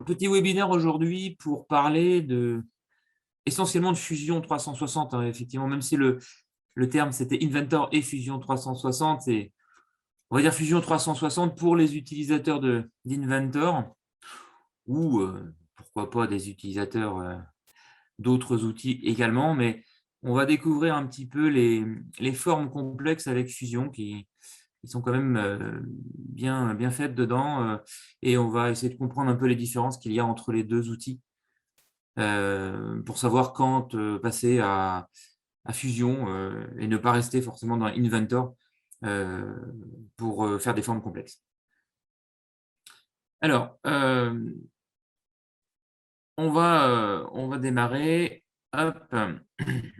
Petit webinaire aujourd'hui pour parler essentiellement de Fusion 360, hein, effectivement, même si le terme c'était Inventor et Fusion 360, et on va dire Fusion 360 pour les utilisateurs d'Inventor ou pourquoi pas des utilisateurs d'autres outils également, mais on va découvrir un petit peu les formes complexes avec Fusion qui sont quand même bien faites dedans, et on va essayer de comprendre un peu les différences qu'il y a entre les deux outils pour savoir quand passer à Fusion et ne pas rester forcément dans Inventor euh, pour faire des formes complexes. Alors, on va démarrer. Hop.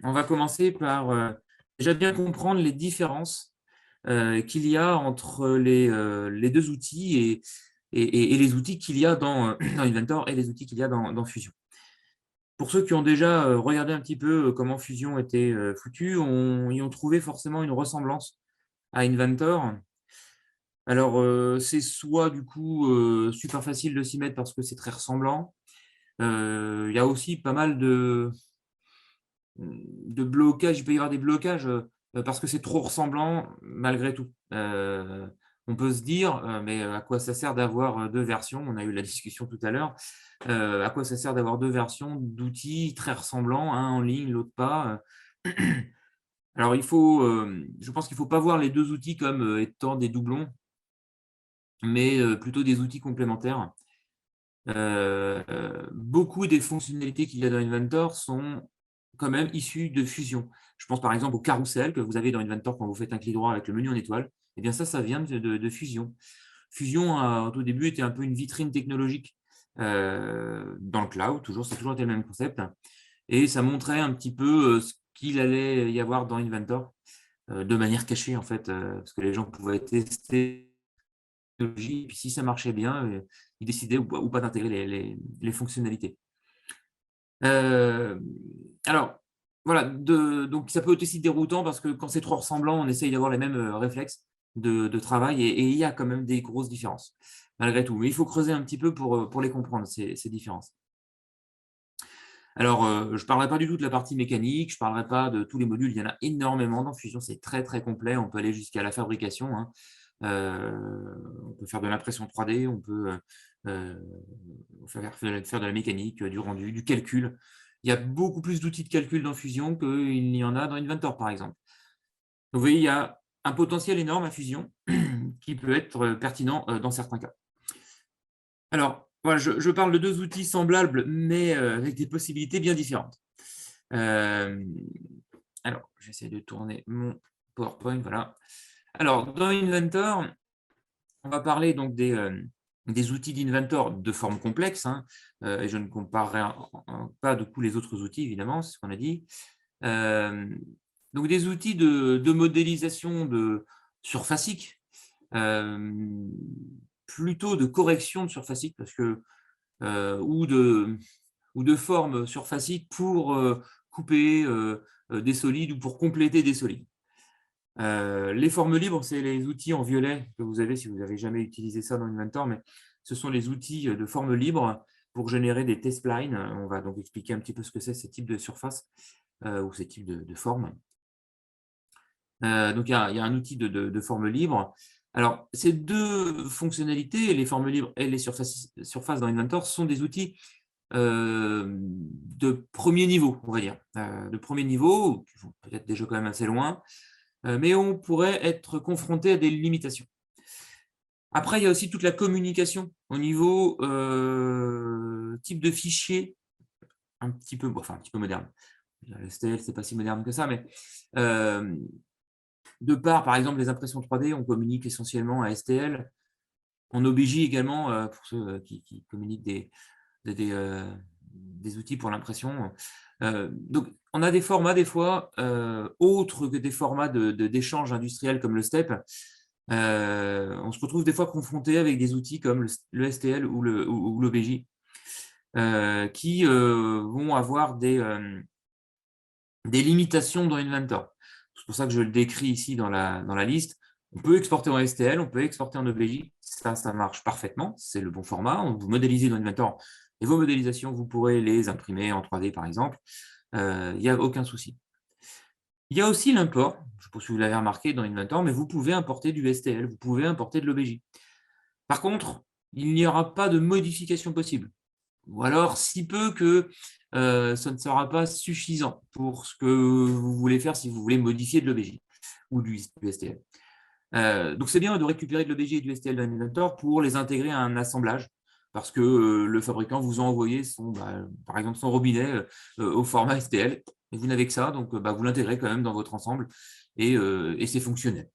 On va commencer par déjà bien comprendre les différences qu'il y a entre les deux outils et les outils qu'il y a dans Inventor et les outils qu'il y a dans Fusion. Pour ceux qui ont déjà regardé un petit peu comment Fusion était foutu, y ont trouvé forcément une ressemblance à Inventor. Alors, c'est soit du coup super facile de s'y mettre parce que c'est très ressemblant. Il y a aussi pas mal de blocages. Il peut y avoir des blocages parce que c'est trop ressemblant malgré tout. On peut se dire, mais à quoi ça sert d'avoir deux versions? On a eu la discussion tout à l'heure. À quoi ça sert d'avoir deux versions d'outils très ressemblants, un en ligne, l'autre pas? Alors, je pense qu'il ne faut pas voir les deux outils comme étant des doublons, mais plutôt des outils complémentaires. Beaucoup des fonctionnalités qu'il y a dans Inventor sont quand même issues de Fusion. Je pense par exemple au carrousel que vous avez dans Inventor quand vous faites un clic droit avec le menu en étoile. Eh bien ça vient de Fusion. Fusion a au début été un peu une vitrine technologique dans le cloud, c'est toujours été le même concept. Et ça montrait un petit peu ce qu'il allait y avoir dans Inventor de manière cachée en fait, parce que les gens pouvaient tester et puis si ça marchait bien, ils décidaient ou pas d'intégrer les fonctionnalités. Alors, voilà, donc ça peut être aussi déroutant parce que quand c'est trop ressemblant, on essaye d'avoir les mêmes réflexes de travail et il y a quand même des grosses différences, malgré tout. Mais il faut creuser un petit peu pour les comprendre, ces différences. Alors, je ne parlerai pas du tout de la partie mécanique, je ne parlerai pas de tous les modules, il y en a énormément dans Fusion, c'est très très complet, on peut aller jusqu'à la fabrication, hein. On peut faire de l'impression 3D, on peut faire de la mécanique, du rendu, du calcul. Il y a beaucoup plus d'outils de calcul dans Fusion qu'il n'y en a dans Inventor, par exemple. Donc, vous voyez, il y a un potentiel énorme à Fusion qui peut être pertinent dans certains cas. Alors, voilà, je parle de deux outils semblables, mais avec des possibilités bien différentes. Alors, j'essaie de tourner mon PowerPoint, voilà. Alors, dans Inventor, on va parler donc des outils d'Inventor de forme complexe, hein, et je ne comparerai pas de coup les autres outils, évidemment, c'est ce qu'on a dit. Donc, des outils de modélisation surfacique, plutôt de correction de surfacique, parce que, ou de forme surfacique pour couper des solides ou pour compléter des solides. Les formes libres, c'est les outils en violet que vous avez si vous n'avez jamais utilisé ça dans Inventor, mais ce sont les outils de forme libre pour générer des test splines. On va donc expliquer un petit peu ce que c'est ces types de surface ou ces types de formes. Donc, il y a un outil de forme libre. Alors, ces deux fonctionnalités, les formes libres et les surfaces dans Inventor, sont des outils de premier niveau, on va dire. De premier niveau, qui vont peut-être déjà quand même assez loin, mais on pourrait être confronté à des limitations. Après, il y a aussi toute la communication au niveau type de fichier, un petit peu moderne. Le STL, c'est pas si moderne que ça, mais de par exemple, les impressions 3D, on communique essentiellement à STL. En OBJ également, pour ceux qui communiquent des outils pour l'impression. Donc, on a des formats, des fois, autres que des formats d'échange industriel comme le STEP. On se retrouve des fois confronté avec des outils comme le STL ou l'OBJ qui vont avoir des limitations dans Inventor. C'est pour ça que je le décris ici dans la liste. On peut exporter en STL, on peut exporter en OBJ, ça marche parfaitement, c'est le bon format. Vous modélisez dans Inventor et vos modélisations, vous pourrez les imprimer en 3D par exemple, il n'y a aucun souci. Il y a aussi l'import, je ne sais pas si vous l'avez remarqué dans Inventor, mais vous pouvez importer du STL, vous pouvez importer de l'OBJ. Par contre, il n'y aura pas de modification possible. Ou alors, si peu que ça ne sera pas suffisant pour ce que vous voulez faire si vous voulez modifier de l'OBJ ou du STL. Donc, c'est bien de récupérer de l'OBJ et du STL dans Inventor pour les intégrer à un assemblage, parce que le fabricant vous a envoyé par exemple son robinet au format STL, et vous n'avez que ça, donc vous l'intégrez quand même dans votre ensemble, et c'est fonctionnel.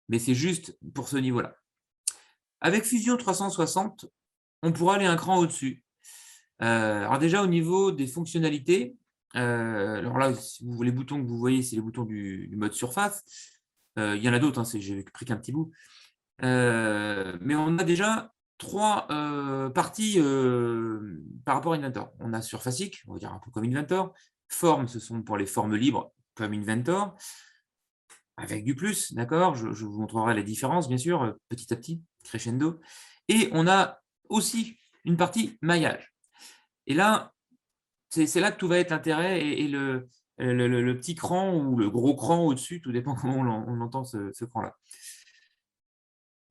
Mais c'est juste pour ce niveau-là. Avec Fusion 360, on pourra aller un cran au-dessus. Alors déjà, au niveau des fonctionnalités, alors là, les boutons que vous voyez, c'est les boutons du mode surface. Il y en a d'autres, hein, j'ai pris qu'un petit bout. Mais on a déjà 3 parties par rapport à Inventor. On a Surfacic, on va dire un peu comme Inventor. Formes, ce sont pour les formes libres, comme Inventor, avec du plus, d'accord, je vous montrerai les différences, bien sûr, petit à petit, crescendo. Et on a aussi une partie maillage. Et là, c'est là que tout va être l'intérêt et le petit cran ou le gros cran au-dessus, tout dépend comment on entend ce cran-là.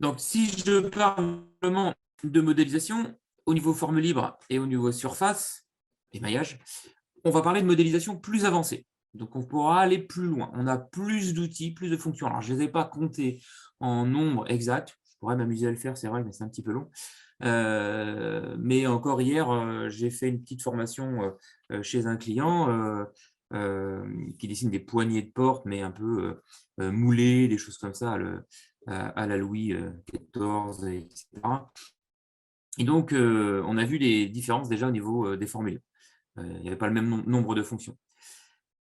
Donc, si je parle vraiment de modélisation, au niveau forme libre et au niveau surface et maillage, on va parler de modélisation plus avancée. Donc, on pourra aller plus loin. On a plus d'outils, plus de fonctions. Alors, je ne les ai pas comptés en nombre exact. Je pourrais m'amuser à le faire, c'est vrai, mais c'est un petit peu long. Mais encore hier, j'ai fait une petite formation chez un client qui dessine des poignées de porte, mais un peu moulées, des choses comme ça, à la Louis XIV, etc. Et donc, on a vu les différences déjà au niveau des formules. Il n'y avait pas le même nombre de fonctions.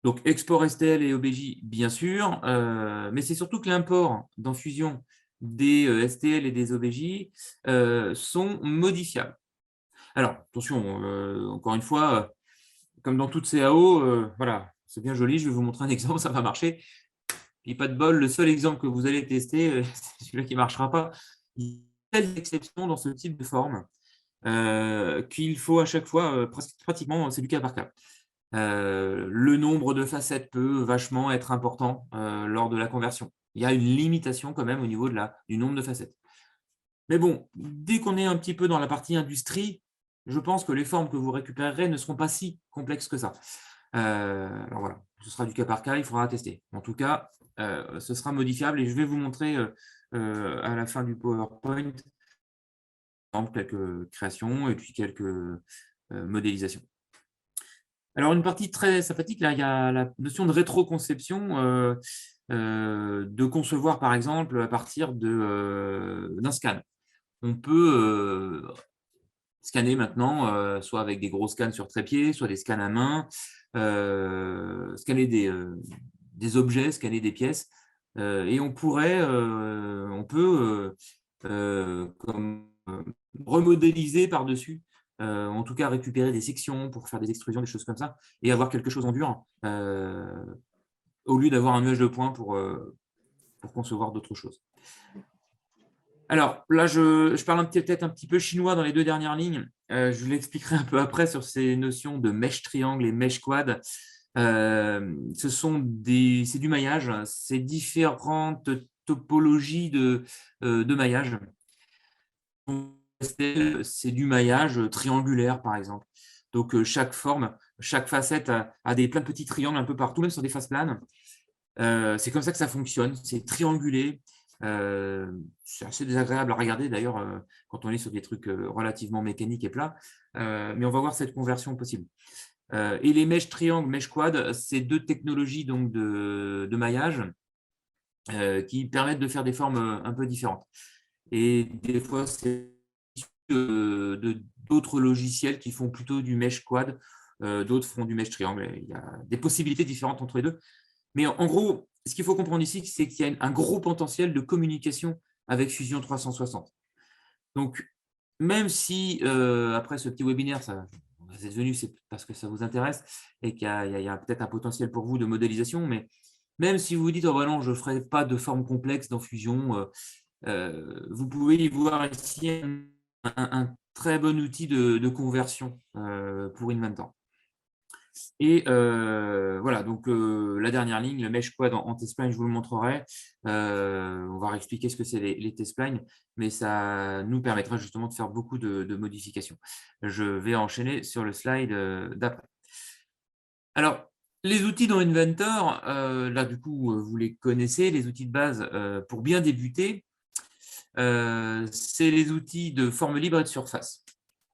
Donc, export STL et OBJ, bien sûr, mais c'est surtout que l'import dans Fusion des STL et des OBJ sont modifiables. Alors, attention, encore une fois, comme dans toutes CAO, voilà, c'est bien joli, je vais vous montrer un exemple, ça va marcher. Et pas de bol, le seul exemple que vous allez tester, c'est celui-là qui ne marchera pas. Il y a des exceptions dans ce type de forme qu'il faut à chaque fois, pratiquement, c'est du cas par cas. Le nombre de facettes peut vachement être important lors de la conversion. Il y a une limitation quand même au niveau du nombre de facettes. Mais bon, dès qu'on est un petit peu dans la partie industrie, je pense que les formes que vous récupérerez ne seront pas si complexes que ça. Alors voilà, ce sera du cas par cas, il faudra tester. En tout cas, ce sera modifiable et je vais vous montrer à la fin du PowerPoint quelques créations et puis quelques modélisations. Alors, une partie très sympathique, là, il y a la notion de rétroconception, de concevoir, par exemple, à partir d'un scan. On peut scanner maintenant, soit avec des gros scans sur trépied, soit des scans à main, scanner des objets, scanner des pièces, et on peut remodéliser par-dessus, en tout cas récupérer des sections pour faire des extrusions, des choses comme ça, et avoir quelque chose en dur, au lieu d'avoir un nuage de points pour concevoir d'autres choses. Alors là, je parle peut-être un petit peu chinois dans les 2 dernières lignes. Je vous l'expliquerai un peu après sur ces notions de mèche triangle et mèche quad. C'est du maillage, c'est différentes topologies de maillage. C'est du maillage triangulaire, par exemple. Donc, chaque forme, chaque facette a plein de petits triangles un peu partout, même sur des faces planes. C'est comme ça que ça fonctionne, c'est triangulé. C'est assez désagréable à regarder d'ailleurs quand on est sur des trucs relativement mécaniques et plats, mais on va voir cette conversion possible. Et les mèches triangle, mèches quad, c'est 2 technologies donc de maillage qui permettent de faire des formes un peu différentes. Et des fois, c'est d'autres logiciels qui font plutôt du mesh quad, d'autres font du mesh triangle. Il y a des possibilités différentes entre les deux. Mais en gros, ce qu'il faut comprendre ici, c'est qu'il y a un gros potentiel de communication avec Fusion 360. Donc, même si après ce petit webinaire, vous êtes venu, c'est parce que ça vous intéresse et qu'il y a peut-être un potentiel pour vous de modélisation, mais même si vous vous dites, oh bah non, je ne ferai pas de forme complexe dans Fusion, vous pouvez y voir ici un très bon outil de conversion pour Inventor. Et voilà, donc la dernière ligne, le mesh quad en test-spline, je vous le montrerai. On va réexpliquer ce que c'est les test-splines, mais ça nous permettra justement de faire beaucoup de modifications. Je vais enchaîner sur le slide d'après. Alors, les outils dans Inventor, là du coup, vous les connaissez, les outils de base pour bien débuter, c'est les outils de forme libre et de surface.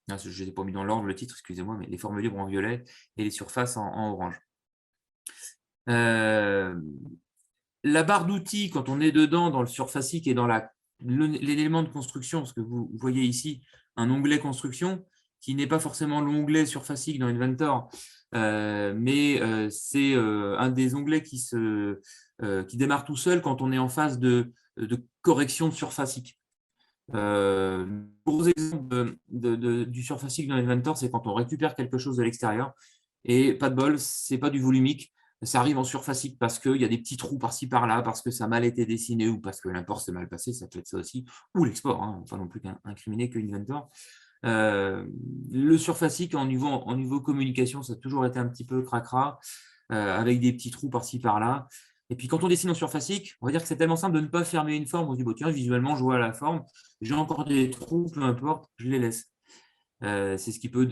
Je ne les ai pas mis dans l'ordre, le titre, excusez-moi, mais les formes libres en violet et les surfaces en orange. La barre d'outils, quand on est dedans, dans le surfacique et dans l'élément de construction, parce que vous voyez ici un onglet construction, qui n'est pas forcément l'onglet surfacique dans Inventor, mais c'est un des onglets qui démarre tout seul quand on est en phase de correction de surfacique. Gros exemple du surfacique dans Inventor, c'est quand on récupère quelque chose de l'extérieur, et pas de bol, c'est pas du volumique, ça arrive en surfacique parce qu'il y a des petits trous par-ci par-là, parce que ça a mal été dessiné ou parce que l'import s'est mal passé, ça peut être ça aussi, ou l'export, hein, pas non plus incriminé que Inventor. Le surfacique en niveau communication, ça a toujours été un petit peu cracra, avec des petits trous par-ci par-là. Et puis quand on dessine en surfacique, on va dire que c'est tellement simple de ne pas fermer une forme. On se dit, bon, tiens, visuellement, je vois la forme, j'ai encore des trous, peu importe, je les laisse. C'est ce qui peut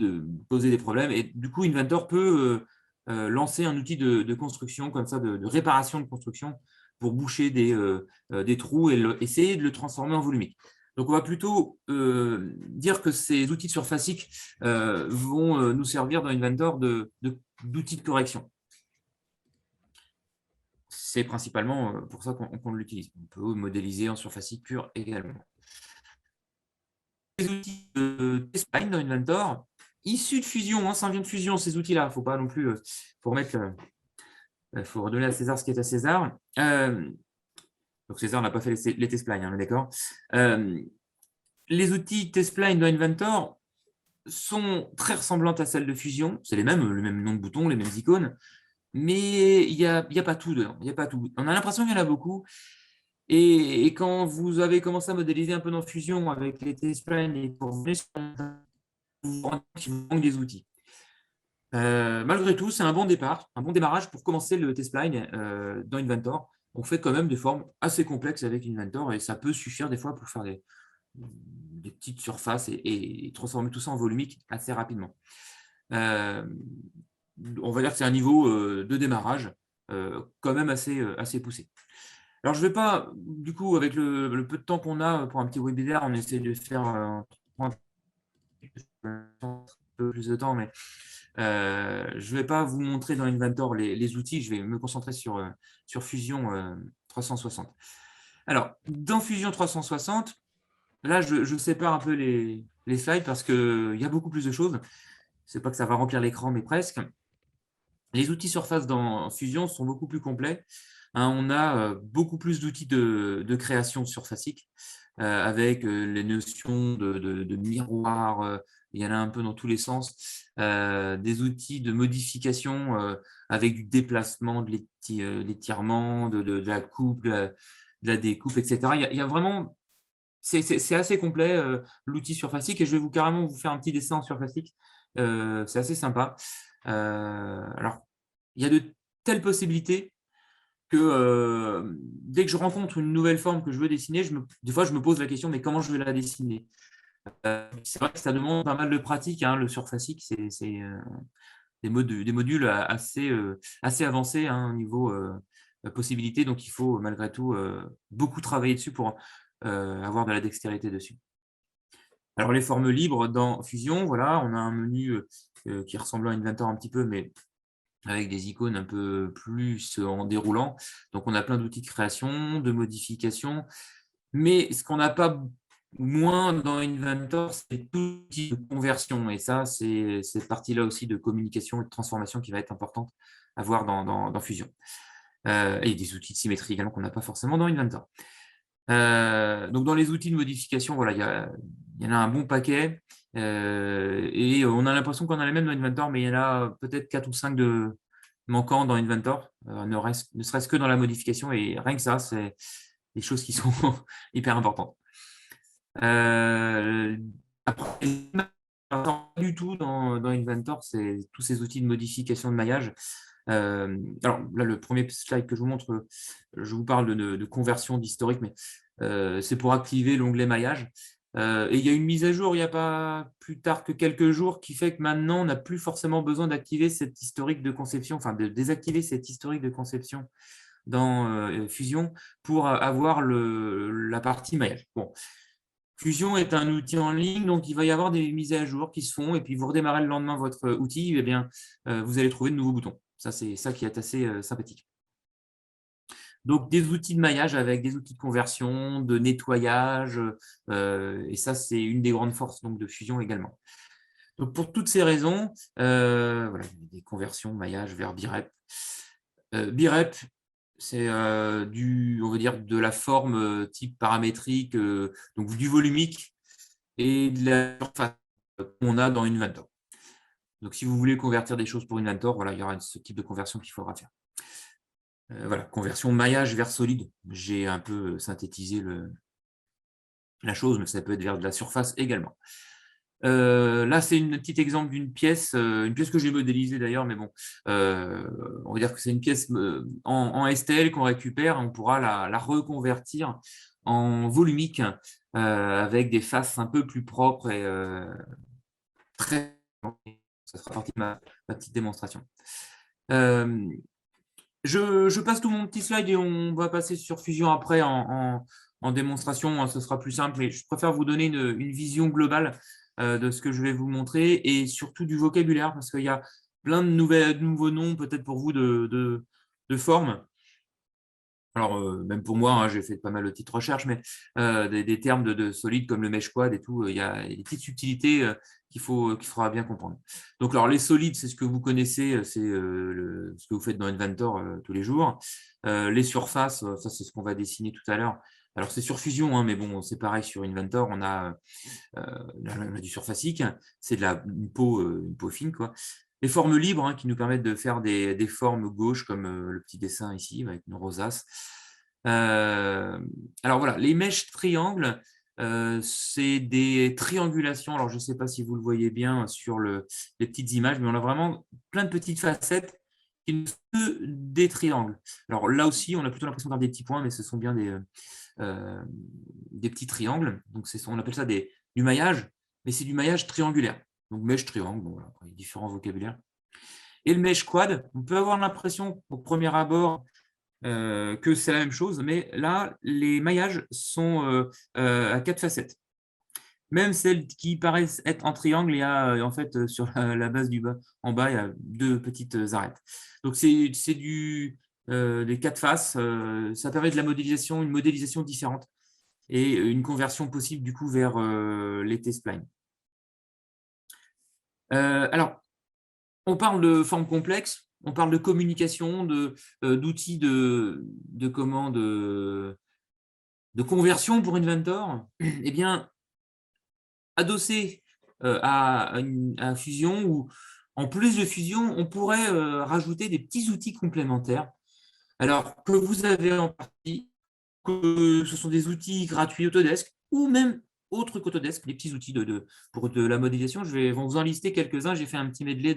poser des problèmes. Et du coup, Inventor peut lancer un outil de construction, comme ça, de réparation de construction, pour boucher des trous et essayer de le transformer en volumique. Donc, on va plutôt dire que ces outils de surfacique vont nous servir dans Inventor d'outils de correction. C'est principalement pour ça qu'on l'utilise. On peut modéliser en surfacique pure également. Les outils de test-spline dans Inventor, issus de Fusion, hein, ça vient de Fusion, ces outils-là. Il ne faut pas non plus faut redonner à César ce qui est à César. Donc César n'a pas fait les test-splines, hein, on est d'accord. Les outils test-spline dans Inventor sont très ressemblantes à celles de Fusion. C'est le même nom de bouton, les mêmes icônes. Mais il n'y a pas tout dedans. Il y a pas tout. On a l'impression qu'il y en a beaucoup. Et quand vous avez commencé à modéliser un peu dans Fusion avec les test-splines et pour vous vous rendez compte qu'il manque des outils. Malgré tout, c'est un bon départ, un bon démarrage pour commencer le test-spline dans Inventor. On fait quand même des formes assez complexes avec Inventor et ça peut suffire des fois pour faire des petites surfaces et transformer tout ça en volumique assez rapidement. On va dire que c'est un niveau de démarrage quand même assez poussé. Alors, je ne vais pas, du coup, avec le peu de temps qu'on a pour un petit webinaire, on essaie de faire un peu plus de temps, mais je ne vais pas vous montrer dans Inventor les outils, je vais me concentrer sur Fusion 360. Alors, dans Fusion 360, là, je sépare un peu les slides parce qu'il y a beaucoup plus de choses. Ce n'est pas que ça va remplir l'écran, mais presque. Les outils surface dans Fusion sont beaucoup plus complets. Hein, on a beaucoup plus d'outils de création surfacique avec les notions de miroir. Il y en a un peu dans tous les sens. Des outils de modification avec du déplacement, de l'étirement, de la coupe, de la découpe, etc. Il y a vraiment… C'est assez complet, l'outil surfacique, et je vais carrément vous faire un petit dessin en surfacique. C'est assez sympa. Alors, il y a de telles possibilités que dès que je rencontre une nouvelle forme que je veux dessiner, des fois, je me pose la question, mais comment je vais la dessiner? C'est vrai que ça demande pas mal de pratique, hein, le surfacique, c'est des modules assez avancés hein, au niveau possibilités, donc il faut malgré tout beaucoup travailler dessus pour avoir de la dextérité dessus. Alors, les formes libres dans Fusion, voilà, on a un menu qui ressemble à Inventor un petit peu, mais avec des icônes un peu plus en déroulant. Donc, on a plein d'outils de création, de modification. Mais ce qu'on n'a pas moins dans Inventor, c'est tout outil de conversion. Et ça, c'est cette partie-là aussi de communication et de transformation qui va être importante à voir dans Fusion. Et des outils de symétrie également qu'on n'a pas forcément dans Inventor. Donc, dans les outils de modification, voilà, il y en a un bon paquet. Et on a l'impression qu'on a les mêmes dans Inventor, mais il y en a peut-être 4 ou 5 manquant dans Inventor, ne serait-ce que dans la modification, et rien que ça, c'est des choses qui sont hyper importantes. Après, pas du tout dans Inventor, c'est tous ces outils de modification de maillage. Alors là, le premier slide que je vous montre, je vous parle de conversion d'historique, mais c'est pour activer l'onglet maillage. Et il y a une mise à jour il n'y a pas plus tard que quelques jours qui fait que maintenant, on n'a plus forcément besoin d'activer cette historique de conception, enfin de désactiver cette historique de conception dans Fusion pour avoir la partie maillage. Bon. Fusion est un outil en ligne, donc il va y avoir des mises à jour qui se font, et puis vous redémarrez le lendemain votre outil, eh bien, vous allez trouver de nouveaux boutons. Ça, c'est ça qui est assez sympathique. Donc, des outils de maillage avec des outils de conversion, de nettoyage, et ça, c'est une des grandes forces donc, de Fusion également. Donc, pour toutes ces raisons, voilà, des conversions, maillage vers BIREP. BIREP, c'est on va dire, de la forme type paramétrique, donc du volumique et de la surface qu'on a dans Inventor. Donc, si vous voulez convertir des choses pour Inventor, voilà, il y aura ce type de conversion qu'il faudra faire. Voilà, conversion maillage vers solide. J'ai un peu synthétisé la chose, mais ça peut être vers de la surface également. Là, c'est un petit exemple d'une pièce que j'ai modélisée d'ailleurs, mais bon, on va dire que c'est une pièce en STL qu'on récupère, on pourra la reconvertir en volumique avec des faces un peu plus propres et très. Ça sera partie de ma petite démonstration. Je passe tout mon petit slide et on va passer sur Fusion après en démonstration. Ce sera plus simple, mais je préfère vous donner une vision globale de ce que je vais vous montrer et surtout du vocabulaire parce qu'il y a plein de nouveaux noms peut-être pour vous de formes. Alors, même pour moi, hein, j'ai fait pas mal de petites recherches, mais des termes de solides comme le mesh quad et tout, il y a des petites subtilités qu'il faudra bien comprendre. Donc, alors, les solides, c'est ce que vous connaissez, c'est ce que vous faites dans Inventor tous les jours. Les surfaces, ça, c'est ce qu'on va dessiner tout à l'heure. Alors, c'est sur Fusion, hein, mais bon, c'est pareil sur Inventor, on a du surfacique, c'est une peau fine, quoi. Les formes libres hein, qui nous permettent de faire des formes gauches comme le petit dessin ici avec une rosace. Alors voilà, les mèches triangles, c'est des triangulations. Alors je ne sais pas si vous le voyez bien sur les petites images, mais on a vraiment plein de petites facettes qui ne sont que des triangles. Alors là aussi, on a plutôt l'impression d'avoir des petits points, mais ce sont bien des petits triangles. Donc on appelle ça du maillage, mais c'est du maillage triangulaire. Donc mèche triangle, bon, voilà, il y a différents vocabulaires. Et le mesh quad, on peut avoir l'impression au premier abord que c'est la même chose, mais là, les maillages sont à 4 facettes. Même celles qui paraissent être en triangle, il y a en fait sur la base du bas, en bas, il y a 2 petites arêtes. Donc c'est des 4 faces, ça permet de la modélisation, une modélisation différente et une conversion possible du coup vers les T-splines. Alors, on parle de formes complexes, on parle de communication, d'outils de conversion pour Inventor. Eh bien, adossé à Fusion, ou en plus de Fusion, on pourrait rajouter des petits outils complémentaires. Alors, que vous avez en partie, que ce sont des outils gratuits Autodesk, ou même autres qu'Autodesk, les petits outils pour de la modélisation. Je vais vous en lister quelques-uns. J'ai fait un petit medley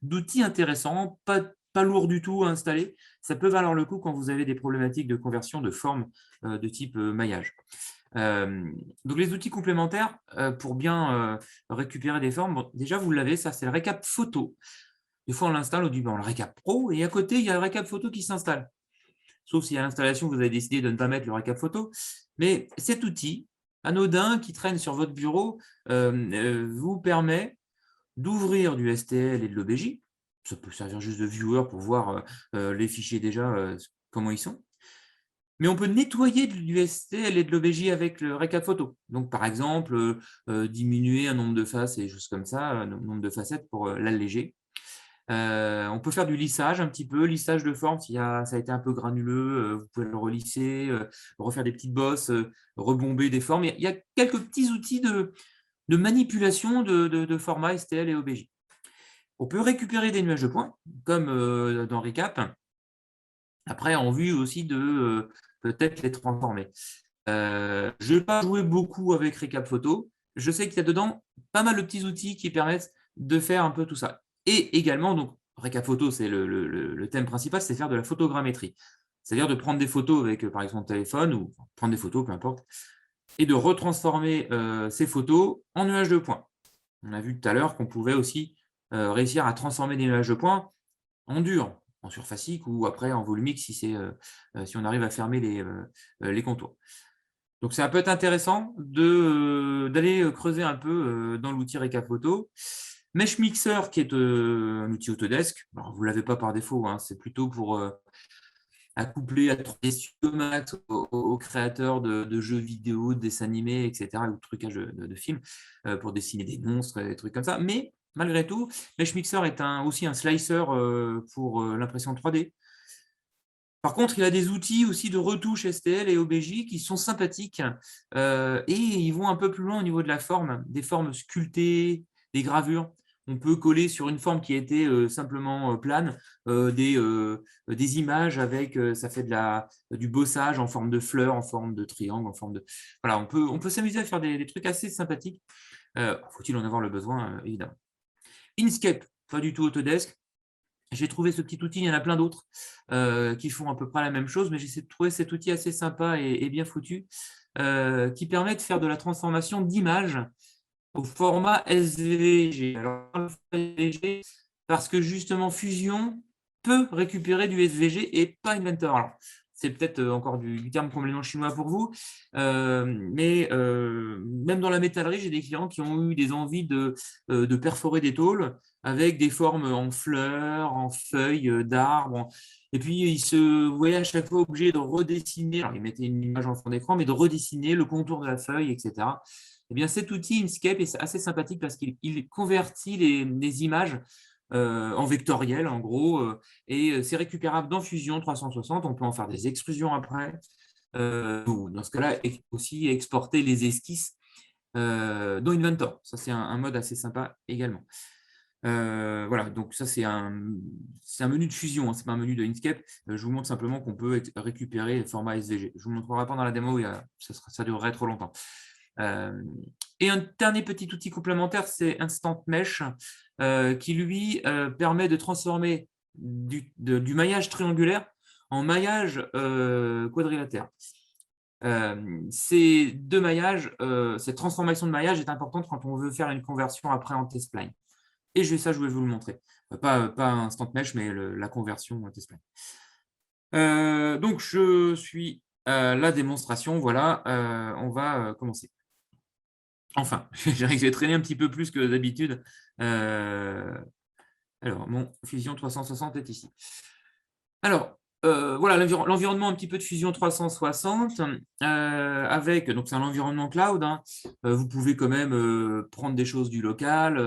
d'outils intéressants, pas lourds du tout à installer. Ça peut valoir le coup quand vous avez des problématiques de conversion de formes de type maillage. Donc les outils complémentaires pour bien récupérer des formes, bon, déjà vous l'avez, ça c'est le récap photo. Des fois on l'installe, on dit bon, le récap pro, et à côté il y a le récap photo qui s'installe. Sauf si à l'installation vous avez décidé de ne pas mettre le récap photo. Mais cet outil anodin qui traîne sur votre bureau vous permet d'ouvrir du STL et de l'OBJ. Ça peut servir juste de viewer pour voir les fichiers déjà, comment ils sont. Mais on peut nettoyer du STL et de l'OBJ avec le récap photo. Donc, par exemple, diminuer un nombre de faces et choses comme ça, un nombre de facettes pour l'alléger. On peut faire du lissage un petit peu, lissage de forme, si ça a été un peu granuleux, vous pouvez le relisser, refaire des petites bosses, rebomber des formes. Il y a quelques petits outils de manipulation de format STL et OBJ. On peut récupérer des nuages de points, comme dans Recap, après en vue aussi de peut-être les transformer. Je n'ai pas joué beaucoup avec Recap Photo. Je sais qu'il y a dedans pas mal de petits outils qui permettent de faire un peu tout ça. Et également, donc, Recap Photo, c'est le thème principal, c'est faire de la photogrammétrie. C'est-à-dire de prendre des photos avec, par exemple, ton téléphone, ou prendre des photos, peu importe, et de retransformer ces photos en nuages de points. On a vu tout à l'heure qu'on pouvait aussi réussir à transformer des nuages de points en dur, en surfacique ou après en volumique si on arrive à fermer les contours. Donc, ça peut être intéressant d'aller creuser un peu dans l'outil Recap Photo. Mesh Mixer, qui est un outil Autodesk, alors, vous ne l'avez pas par défaut, hein, c'est plutôt pour accoupler à 3D Studio Max aux créateurs de jeux vidéo, de dessins animés, etc., ou de trucage de films, pour dessiner des monstres, des trucs comme ça. Mais malgré tout, Mesh Mixer est aussi un slicer pour l'impression 3D. Par contre, il a des outils aussi de retouche STL et OBJ qui sont sympathiques et ils vont un peu plus loin au niveau de la forme, des formes sculptées, des gravures. On peut coller sur une forme qui était simplement plane des images avec, ça fait du bossage en forme de fleurs, en forme de triangle, en forme de… Voilà, on peut s'amuser à faire des trucs assez sympathiques. Faut-il en avoir le besoin, évidemment. Inkscape, pas du tout Autodesk. J'ai trouvé ce petit outil, il y en a plein d'autres qui font à peu près la même chose, mais j'ai essayé de trouver cet outil assez sympa et bien foutu qui permet de faire de la transformation d'images au format SVG. Alors, SVG, parce que justement, Fusion peut récupérer du SVG et pas Inventor. Alors, c'est peut-être encore du terme complètement chinois pour vous, mais même dans la métallerie, j'ai des clients qui ont eu des envies de perforer des tôles avec des formes en fleurs, en feuilles d'arbres. Et puis, ils se voyaient à chaque fois obligés de redessiner, alors ils mettaient une image en fond d'écran, mais de redessiner le contour de la feuille, etc. Eh bien, cet outil Inkscape est assez sympathique parce qu'il convertit les images en vectoriel, en gros, et c'est récupérable dans Fusion 360. On peut en faire des extrusions après, ou dans ce cas-là, aussi exporter les esquisses dans Inventor. Ça, c'est un mode assez sympa également. Voilà, donc ça, c'est un menu de Fusion, hein, ce n'est pas un menu de Inkscape. Je vous montre simplement qu'on peut récupérer le format SVG. Je ne vous montrerai pas dans la démo, ça durerait trop longtemps. Et un dernier petit outil complémentaire, c'est Instant Mesh, qui lui permet de transformer du maillage triangulaire en maillage quadrilatère. Ces deux maillages, cette transformation de maillage est importante quand on veut faire une conversion après en test-spline. Et ça, je vais vous le montrer. Pas Instant Mesh, mais la conversion en test-spline. Donc, je suis la démonstration. Voilà, on va commencer. Enfin, j'ai traîné un petit peu plus que d'habitude. Alors, mon Fusion 360 est ici. Alors, voilà l'environnement un petit peu de Fusion 360 avec, donc c'est un environnement cloud. Hein. Vous pouvez quand même prendre des choses du local,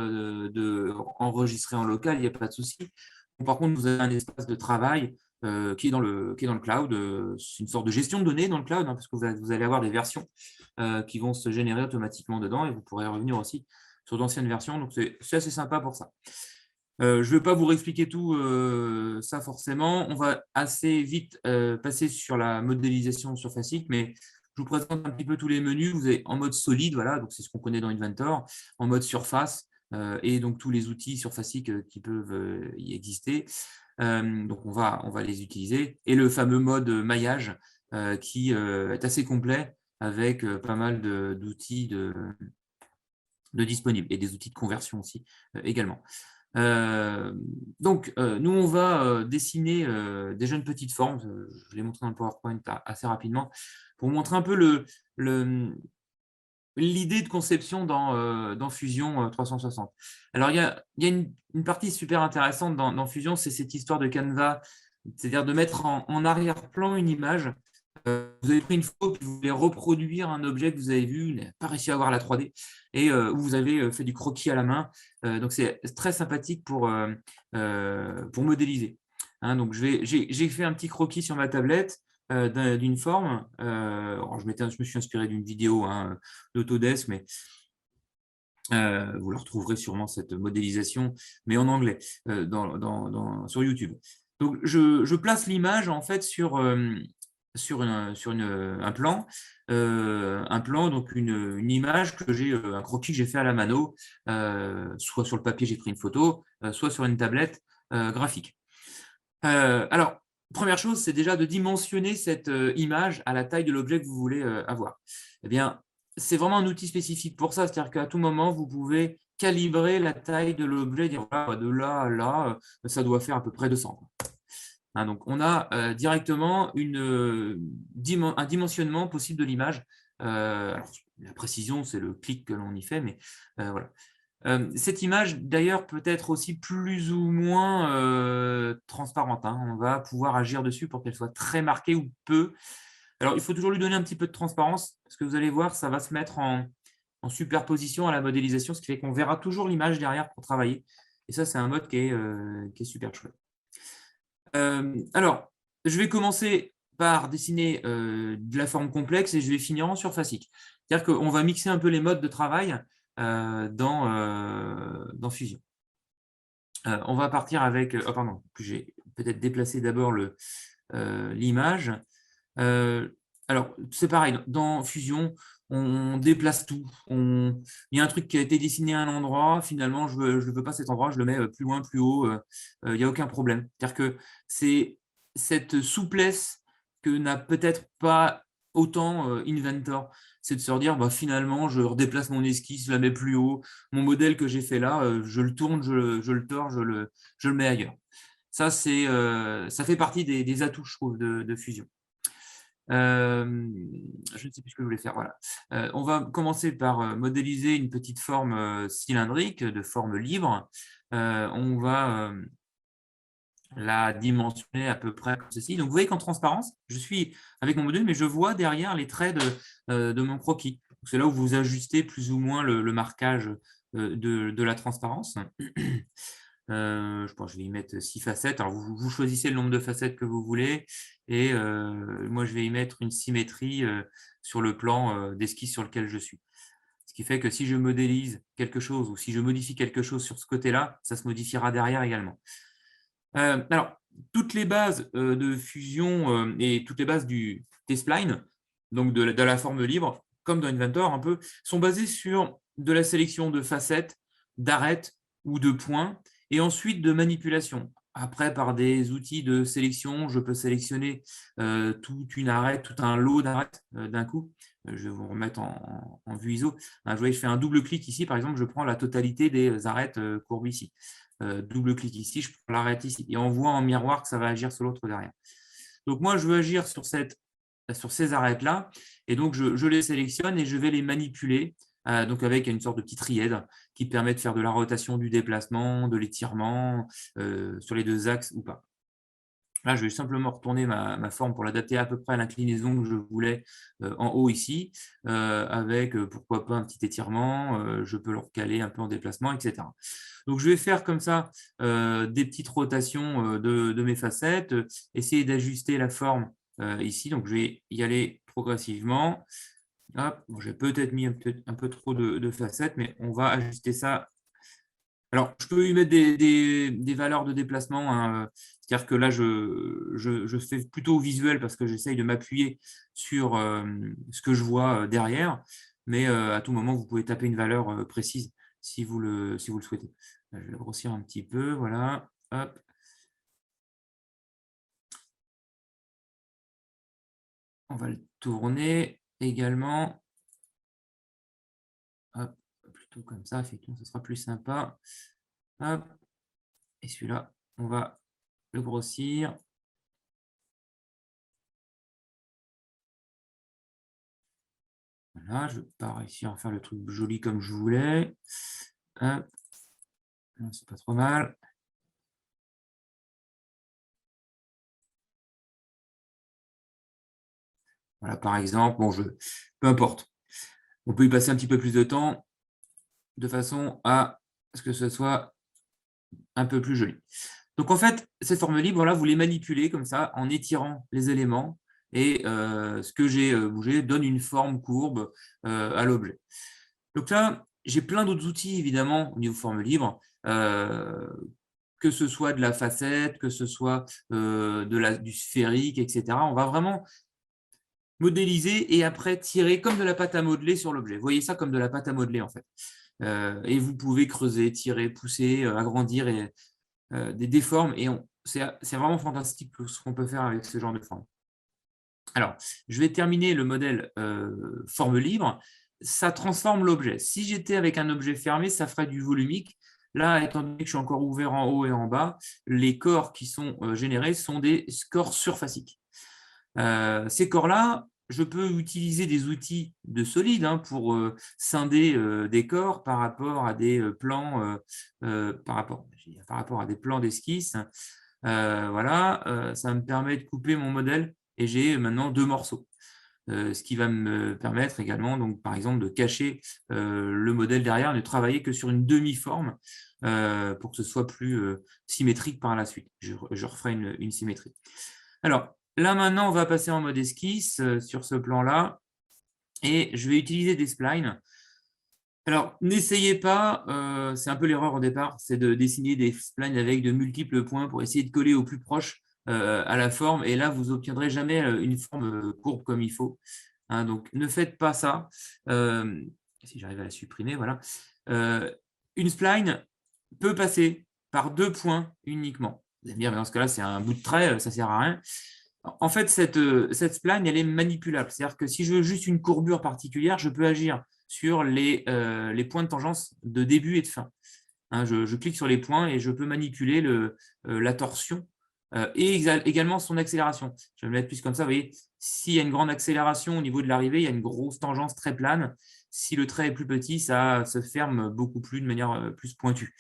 enregistrer en local, il n'y a pas de souci. Par contre, vous avez un espace de travail qui est dans le cloud. C'est une sorte de gestion de données dans le cloud, hein, parce que vous allez avoir des versions qui vont se générer automatiquement dedans et vous pourrez revenir aussi sur d'anciennes versions. Donc, c'est assez sympa pour ça. Je ne vais pas vous réexpliquer tout ça forcément. On va assez vite passer sur la modélisation surfacique, mais je vous présente un petit peu tous les menus. Vous avez en mode solide, voilà, donc c'est ce qu'on connaît dans Inventor, en mode surface et donc tous les outils surfaciques qui peuvent y exister. Donc on va les utiliser. Et le fameux mode maillage qui est assez complet avec pas mal d'outils de disponibles et des outils de conversion aussi également. Donc, nous, on va dessiner déjà une petite forme. Je l'ai montré dans le PowerPoint assez rapidement pour montrer un peu l'idée de conception dans Fusion 360. Alors, il y a une partie super intéressante dans Fusion, c'est cette histoire de Canva, c'est-à-dire de mettre en arrière-plan une image. Vous avez pris une photo, puis vous voulez reproduire un objet que vous avez vu, vous n'avez pas réussi à avoir la 3D, et où vous avez fait du croquis à la main. Donc, c'est très sympathique pour modéliser. Hein, donc, j'ai fait un petit croquis sur ma tablette d'une forme. Alors, je me suis inspiré d'une vidéo d'Autodesk, mais Vous le retrouverez sûrement, cette modélisation, mais en anglais, sur YouTube. Donc, je place l'image en fait sur un plan, donc une image que j'ai, un croquis que j'ai fait à la mano, soit sur le papier, j'ai pris une photo, soit sur une tablette graphique. Alors, première chose, c'est déjà de dimensionner cette image à la taille de l'objet que vous voulez avoir. Eh bien, c'est vraiment un outil spécifique pour ça, c'est-à-dire qu'à tout moment, vous pouvez calibrer la taille de l'objet, dire voilà, de là à là, ça doit faire à peu près 200. Hein, donc, on a directement un dimensionnement possible de l'image. La précision, c'est le clic que l'on y fait, mais voilà. Cette image, d'ailleurs, peut être aussi plus ou moins transparente, hein. On va pouvoir agir dessus pour qu'elle soit très marquée ou peu. Alors, il faut toujours lui donner un petit peu de transparence, parce que vous allez voir, ça va se mettre en superposition à la modélisation, ce qui fait qu'on verra toujours l'image derrière pour travailler. Et ça, c'est un mode qui est super chouette. Alors, je vais commencer par dessiner de la forme complexe et je vais finir en surfacique. C'est-à-dire qu'on va mixer un peu les modes de travail dans Fusion. On va partir avec… Oh pardon, j'ai peut-être déplacé d'abord l'image. Alors, c'est pareil, dans Fusion, on déplace tout. Il y a un truc qui a été dessiné à un endroit, finalement, je ne veux pas cet endroit, je le mets plus loin, plus haut, il n'y a aucun problème. C'est-à-dire que c'est cette souplesse que n'a peut-être pas autant Inventor, c'est de se dire, bah, finalement, je redéplace mon esquisse, je la mets plus haut, mon modèle que j'ai fait là, je le tourne, je le tords, je le mets ailleurs. Ça, ça fait partie des atouts, je trouve, de Fusion. Je ne sais plus ce que je voulais faire. Voilà. On va commencer par modéliser une petite forme cylindrique de forme libre. On va la dimensionner à peu près comme ceci. Donc, vous voyez qu'en transparence, je suis avec mon modèle, mais je vois derrière les traits de mon croquis. C'est là où vous ajustez plus ou moins le marquage de la transparence. Je pense que je vais y mettre 6 facettes. Alors, vous choisissez le nombre de facettes que vous voulez. Et moi, je vais y mettre une symétrie sur le plan d'esquisse sur lequel je suis. Ce qui fait que si je modélise quelque chose ou si je modifie quelque chose sur ce côté-là, ça se modifiera derrière également. Alors, toutes les bases de Fusion et toutes les bases du T-spline, donc de la forme libre, comme dans Inventor un peu, sont basées sur de la sélection de facettes, d'arêtes ou de points, et ensuite de manipulation. Après, par des outils de sélection, je peux sélectionner toute une arête, tout un lot d'arêtes d'un coup. Je vais vous remettre en vue ISO. Vous voyez, je fais un double clic ici, par exemple, je prends la totalité des arêtes courbes ici. Double clic ici, je prends l'arrête ici. Et on voit en miroir que ça va agir sur l'autre derrière. Donc moi, je veux agir sur ces arêtes-là. Et donc, je les sélectionne et je vais les manipuler donc avec une sorte de petit trièdre qui permet de faire de la rotation, du déplacement, de l'étirement sur les deux axes ou pas. Là, je vais simplement retourner ma forme pour l'adapter à peu près à l'inclinaison que je voulais en haut ici, avec pourquoi pas un petit étirement, je peux le recaler un peu en déplacement, etc. Donc, je vais faire comme ça des petites rotations de mes facettes, essayer d'ajuster la forme ici. Donc, je vais y aller progressivement. Hop, bon, j'ai peut-être mis un peu trop de facettes, mais on va ajuster ça. Alors, je peux y mettre des valeurs de déplacement, hein, c'est-à-dire que là, je fais plutôt visuel parce que j'essaye de m'appuyer sur ce que je vois derrière, mais à tout moment, vous pouvez taper une valeur précise si vous le souhaitez. Là, je vais grossir un petit peu, voilà. Hop. On va le tourner également. Hop, plutôt comme ça, effectivement, ce sera plus sympa. Hop. Et celui-là, on va le grossir. Voilà, je n'ai pas réussi à en faire le truc joli comme je voulais. Hop. C'est pas trop mal. Voilà, par exemple, bon, peu importe. On peut y passer un petit peu plus de temps de façon à ce que ce soit un peu plus joli. Donc en fait, cette forme libre, là, vous les manipulez comme ça en étirant les éléments et ce que j'ai bougé donne une forme courbe à l'objet. Donc là, j'ai plein d'autres outils, évidemment, au niveau forme libre, que ce soit de la facette, que ce soit du sphérique, etc. On va vraiment modéliser et après tirer comme de la pâte à modeler sur l'objet. Vous voyez ça comme de la pâte à modeler, en fait. Et vous pouvez creuser, tirer, pousser, agrandir et, des formes. Et c'est vraiment fantastique ce qu'on peut faire avec ce genre de forme. Alors, je vais terminer le modèle forme libre. Ça transforme l'objet. Si j'étais avec un objet fermé, ça ferait du volumique. Là, étant donné que je suis encore ouvert en haut et en bas, les corps qui sont générés sont des corps surfaciques. Ces corps-là, je peux utiliser des outils de solide pour scinder des corps par rapport à des plans, par rapport à des plans d'esquisse. Voilà, ça me permet de couper mon modèle et j'ai maintenant 2 morceaux. Ce qui va me permettre également, donc, par exemple, de cacher le modèle derrière, ne travailler que sur une demi-forme pour que ce soit plus symétrique par la suite. Je referai une symétrie. Alors, là, maintenant, on va passer en mode esquisse sur ce plan-là et je vais utiliser des splines. Alors, n'essayez pas, c'est un peu l'erreur au départ, c'est de dessiner des splines avec de multiples points pour essayer de coller au plus proche à la forme. Et là, vous n'obtiendrez jamais une forme courbe comme il faut. Hein, donc, ne faites pas ça. Si j'arrive à la supprimer, voilà. Une spline peut passer par 2 points uniquement. Vous allez me dire, mais dans ce cas-là, c'est un bout de trait, ça ne sert à rien. En fait, cette spline, elle est manipulable. C'est-à-dire que si je veux juste une courbure particulière, je peux agir sur les points de tangence de début et de fin. Hein, je clique sur les points et je peux manipuler la torsion et également son accélération. Je vais me mettre plus comme ça. Vous voyez, s'il y a une grande accélération au niveau de l'arrivée, il y a une grosse tangence très plane. Si le trait est plus petit, ça se ferme beaucoup plus de manière plus pointue.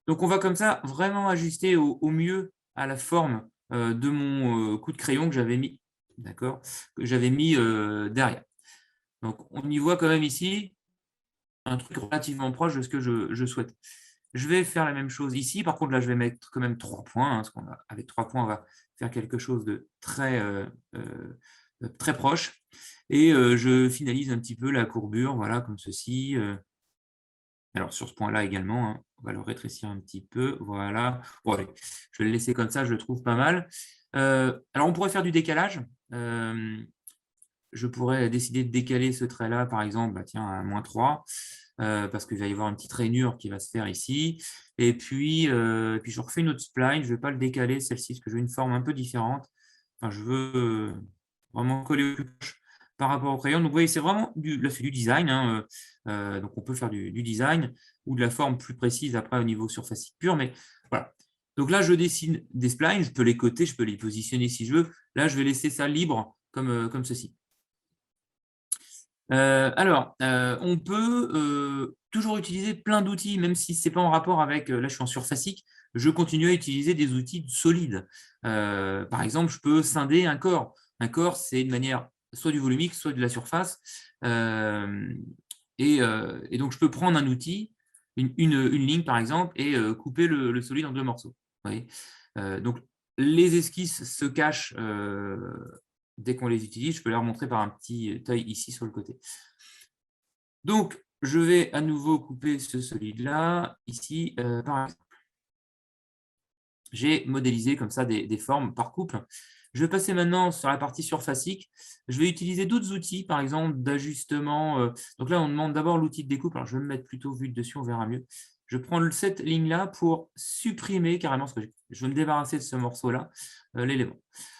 Donc, on va comme ça vraiment ajuster au mieux à la forme de mon coup de crayon que j'avais mis, d'accord, que j'avais mis derrière. Donc, on y voit quand même ici un truc relativement proche de ce que je souhaite. Je vais faire la même chose ici. Par contre, là, je vais mettre quand même 3 points. Parce qu'avec 3 points, on va faire quelque chose de très proche. Et je finalise un petit peu la courbure, voilà, comme ceci. Alors, sur ce point-là également, hein, on va le rétrécir un petit peu. Voilà. Bon, allez, je vais le laisser comme ça, je le trouve pas mal. Alors, on pourrait faire du décalage. Je pourrais décider de décaler ce trait-là, par exemple, bah, tiens, à -3, parce qu'il va y avoir une petite rainure qui va se faire ici. Et puis je refais une autre spline. Je ne vais pas le décaler, celle-ci, parce que je veux une forme un peu différente. Enfin, je veux vraiment coller au plus proche par rapport au crayon. Donc, vous voyez, c'est vraiment là, c'est du design. Hein, donc, on peut faire du design ou de la forme plus précise après au niveau surfacique pure. Mais voilà. Donc là, je dessine des splines. Je peux les coter, je peux les positionner si je veux. Là, je vais laisser ça libre comme ceci. Alors, on peut toujours utiliser plein d'outils, même si ce n'est pas en rapport avec, là je suis en surfacique, je continue à utiliser des outils solides. Par exemple, je peux scinder un corps. Un corps, c'est une manière soit du volumique, soit de la surface. Et donc, je peux prendre un outil, une ligne par exemple, et couper le solide en 2 morceaux. Vous voyez. Donc, les esquisses se cachent dès qu'on les utilise. Je peux les remontrer par un petit œil ici sur le côté. Donc, je vais à nouveau couper ce solide-là, ici, par exemple. J'ai modélisé comme ça des formes par couple. Je vais passer maintenant sur la partie surfacique. Je vais utiliser d'autres outils, par exemple d'ajustement. Donc là, on demande d'abord l'outil de découpe. Alors, je vais me mettre plutôt vue de dessus, on verra mieux. Je prends cette ligne-là pour supprimer carrément, parce que je veux me débarrasser de ce morceau-là, l'élément.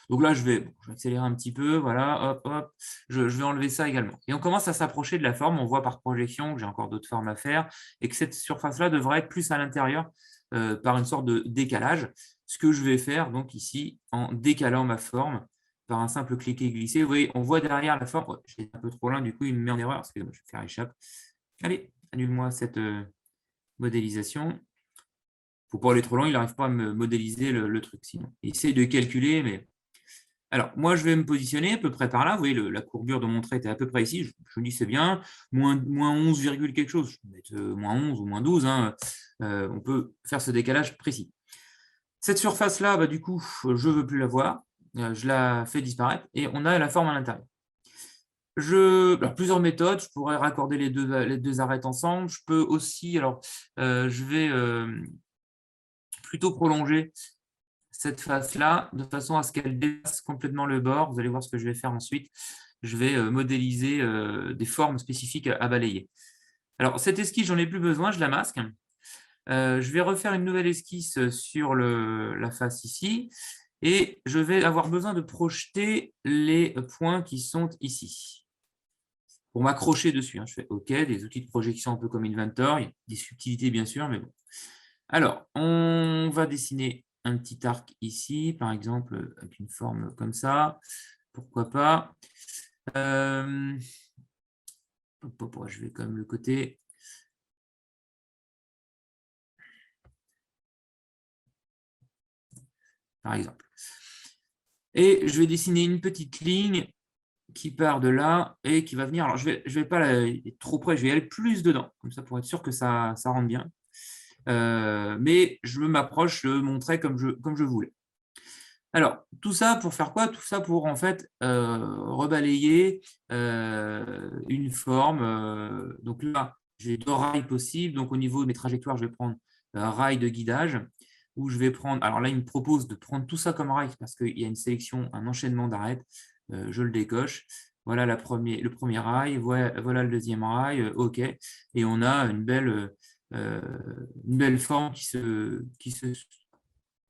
Donc là, je vais accélérer un petit peu. Voilà, hop, hop. Je vais enlever ça également. Et on commence à s'approcher de la forme. On voit par projection que j'ai encore d'autres formes à faire et que cette surface-là devrait être plus à l'intérieur par une sorte de décalage. Ce que je vais faire donc ici en décalant ma forme par un simple cliquer et glisser. Vous voyez, on voit derrière la forme. Ouais, j'étais un peu trop loin, du coup, il me met en erreur. Excusez-moi, je vais faire échappe. Allez, annule-moi cette modélisation. Il ne faut pas aller trop loin, il n'arrive pas à me modéliser le truc sinon. Il essaie de calculer, mais. Alors, moi, je vais me positionner à peu près par là. Vous voyez, la courbure de mon trait était à peu près ici. Je me dis, c'est bien. Moins 11, quelque chose. Je peux mettre moins 11 ou moins 12. Hein. On peut faire ce décalage précis. Cette surface-là, bah, du coup, je ne veux plus la voir. Je la fais disparaître et on a la forme à l'intérieur. Alors, plusieurs méthodes, je pourrais raccorder les deux arêtes ensemble. Je peux aussi, alors je vais plutôt prolonger cette face-là de façon à ce qu'elle dépasse complètement le bord. Vous allez voir ce que je vais faire ensuite. Je vais modéliser des formes spécifiques à balayer. Alors, cette esquisse, j'en ai plus besoin, je la masque. Je vais refaire une nouvelle esquisse sur la face ici et je vais avoir besoin de projeter les points qui sont ici. Pour m'accrocher dessus, je fais OK, des outils de projection un peu comme Inventor, il y a des subtilités bien sûr, mais bon. Alors, on va dessiner un petit arc ici, par exemple, avec une forme comme ça, pourquoi pas. Je vais quand même le côté. Par exemple. Et je vais dessiner une petite ligne qui part de là et qui va venir. Alors, je vais pas aller trop près, je vais aller plus dedans, comme ça pour être sûr que ça rentre bien. Mais je m'approche, je montrais comme je voulais. Alors, tout ça pour faire quoi? Tout ça pour en fait rebalayer une forme. Donc là, j'ai 2 rails possibles. Donc au niveau de mes trajectoires, je vais prendre un rail de guidage où je vais prendre. Alors là, il me propose de prendre tout ça comme rail parce qu'il y a une sélection, un enchaînement d'arêtes. Je le décoche. Voilà le premier rail, voilà le deuxième rail, OK. Et on a une belle forme qui se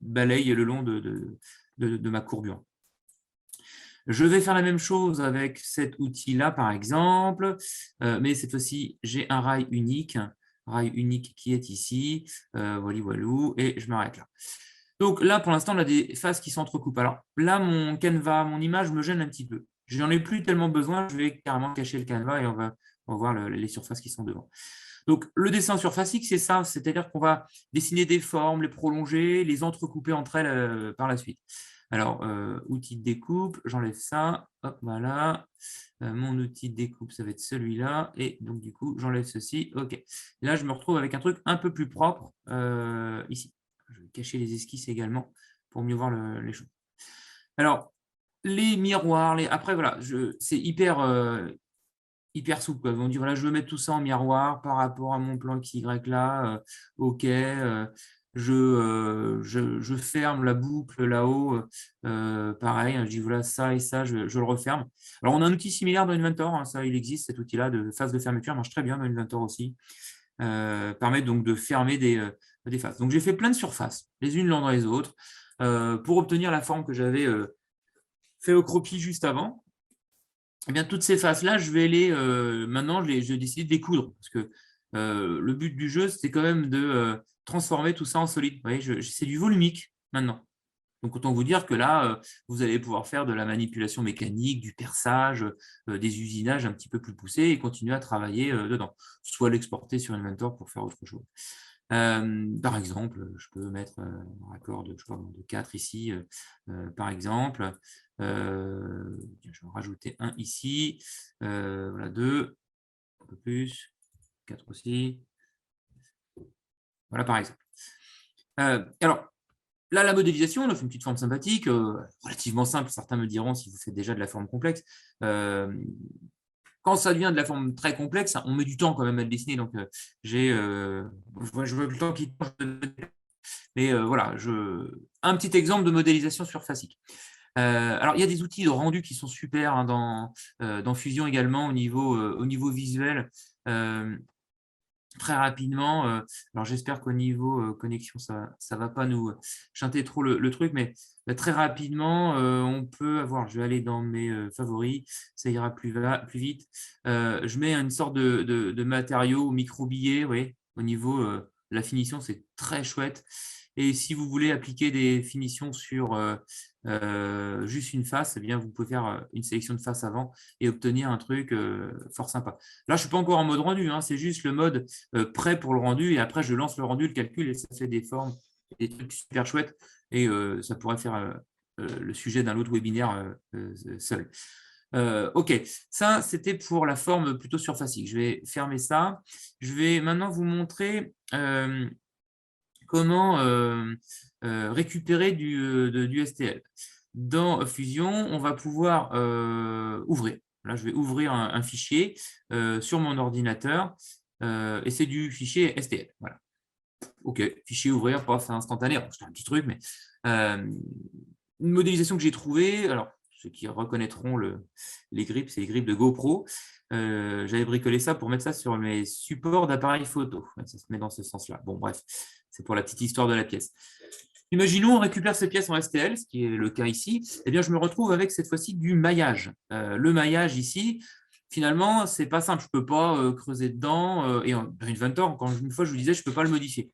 balaye le long de ma courbure. Je vais faire la même chose avec cet outil-là, par exemple, mais cette fois-ci, j'ai un rail unique qui est ici, voilou, et je m'arrête là. Donc là, pour l'instant, on a des faces qui s'entrecoupent. Alors là, mon canevas, mon image me gêne un petit peu. Je n'en ai plus tellement besoin, je vais carrément cacher le canevas et on va voir les surfaces qui sont devant. Donc, le dessin surfacique, c'est ça, c'est-à-dire qu'on va dessiner des formes, les prolonger, les entrecouper entre elles par la suite. Alors, outil de découpe, j'enlève ça, hop, voilà. Mon outil de découpe, ça va être celui-là, et donc du coup, j'enlève ceci, ok. Là, je me retrouve avec un truc un peu plus propre ici. Je vais cacher les esquisses également pour mieux voir les choses. Alors, les miroirs, après, voilà, c'est hyper souple. Quoi. Ils vont dire, voilà, je veux mettre tout ça en miroir par rapport à mon plan XY là. OK. Je ferme la boucle là-haut. Pareil, je dis, voilà, ça et ça, je le referme. Alors, on a un outil similaire dans Inventor. Ça, il existe, cet outil-là de phase de fermeture. Marche très bien dans Inventor aussi. Permet donc de fermer des faces. Donc, j'ai fait plein de surfaces, les unes l'un dans les autres, pour obtenir la forme que j'avais fait au croquis juste avant. Eh bien, toutes ces faces-là, je vais maintenant, je vais décider de les coudre. Parce que le but du jeu, c'était quand même de transformer tout ça en solide. Vous voyez, c'est du volumique maintenant. Donc, autant vous dire que là, vous allez pouvoir faire de la manipulation mécanique, du perçage, des usinages un petit peu plus poussés et continuer à travailler dedans. Soit l'exporter sur Inventor pour faire autre chose. Par exemple, je peux mettre un raccord de 4 ici, par exemple. Je vais en rajouter un ici. Voilà, 2, un peu plus, 4 aussi. Voilà, par exemple. Alors, là, la modélisation, on a fait une petite forme sympathique, relativement simple. Certains me diront si vous faites déjà de la forme complexe. Quand ça devient de la forme très complexe, on met du temps quand même à le dessiner. Donc, je veux le temps qui mais voilà, un petit exemple de modélisation surfacique. Alors, il y a des outils de rendu qui sont super dans Fusion également au niveau visuel. Très rapidement, alors j'espère qu'au niveau connexion, ça ne va pas nous chanter trop le truc, mais très rapidement, on peut avoir, je vais aller dans mes favoris, ça ira plus vite. Je mets une sorte de matériau micro-billet, oui, au niveau de la finition, c'est très chouette. Et si vous voulez appliquer des finitions sur juste une face, eh bien, vous pouvez faire une sélection de face avant et obtenir un truc fort sympa. Là, je ne suis pas encore en mode rendu, c'est juste le mode prêt pour le rendu et après, je lance le rendu, le calcul et ça fait des formes, des trucs super chouettes et ça pourrait faire le sujet d'un autre webinaire seul. OK, ça, c'était pour la forme plutôt surfacique. Je vais fermer ça. Je vais maintenant vous montrer comment récupérer du STL. Dans Fusion, on va pouvoir ouvrir Là, je vais ouvrir un fichier sur mon ordinateur et c'est du fichier STL. Voilà. OK, fichier ouvrir, c'est instantané. C'est un petit truc, mais une modélisation que j'ai trouvée, alors ceux qui reconnaîtront les grips, c'est les grips de GoPro. J'avais bricolé ça pour mettre ça sur mes supports d'appareils photo. Ça se met dans ce sens-là. Bon, bref, c'est pour la petite histoire de la pièce. Imaginons, on récupère ces pièces en STL, ce qui est le cas ici. Eh bien, je me retrouve avec cette fois-ci du maillage. Le maillage ici, finalement, c'est pas simple. Je peux pas creuser dedans. Et dans Inventor, encore une fois, je vous disais, je peux pas le modifier.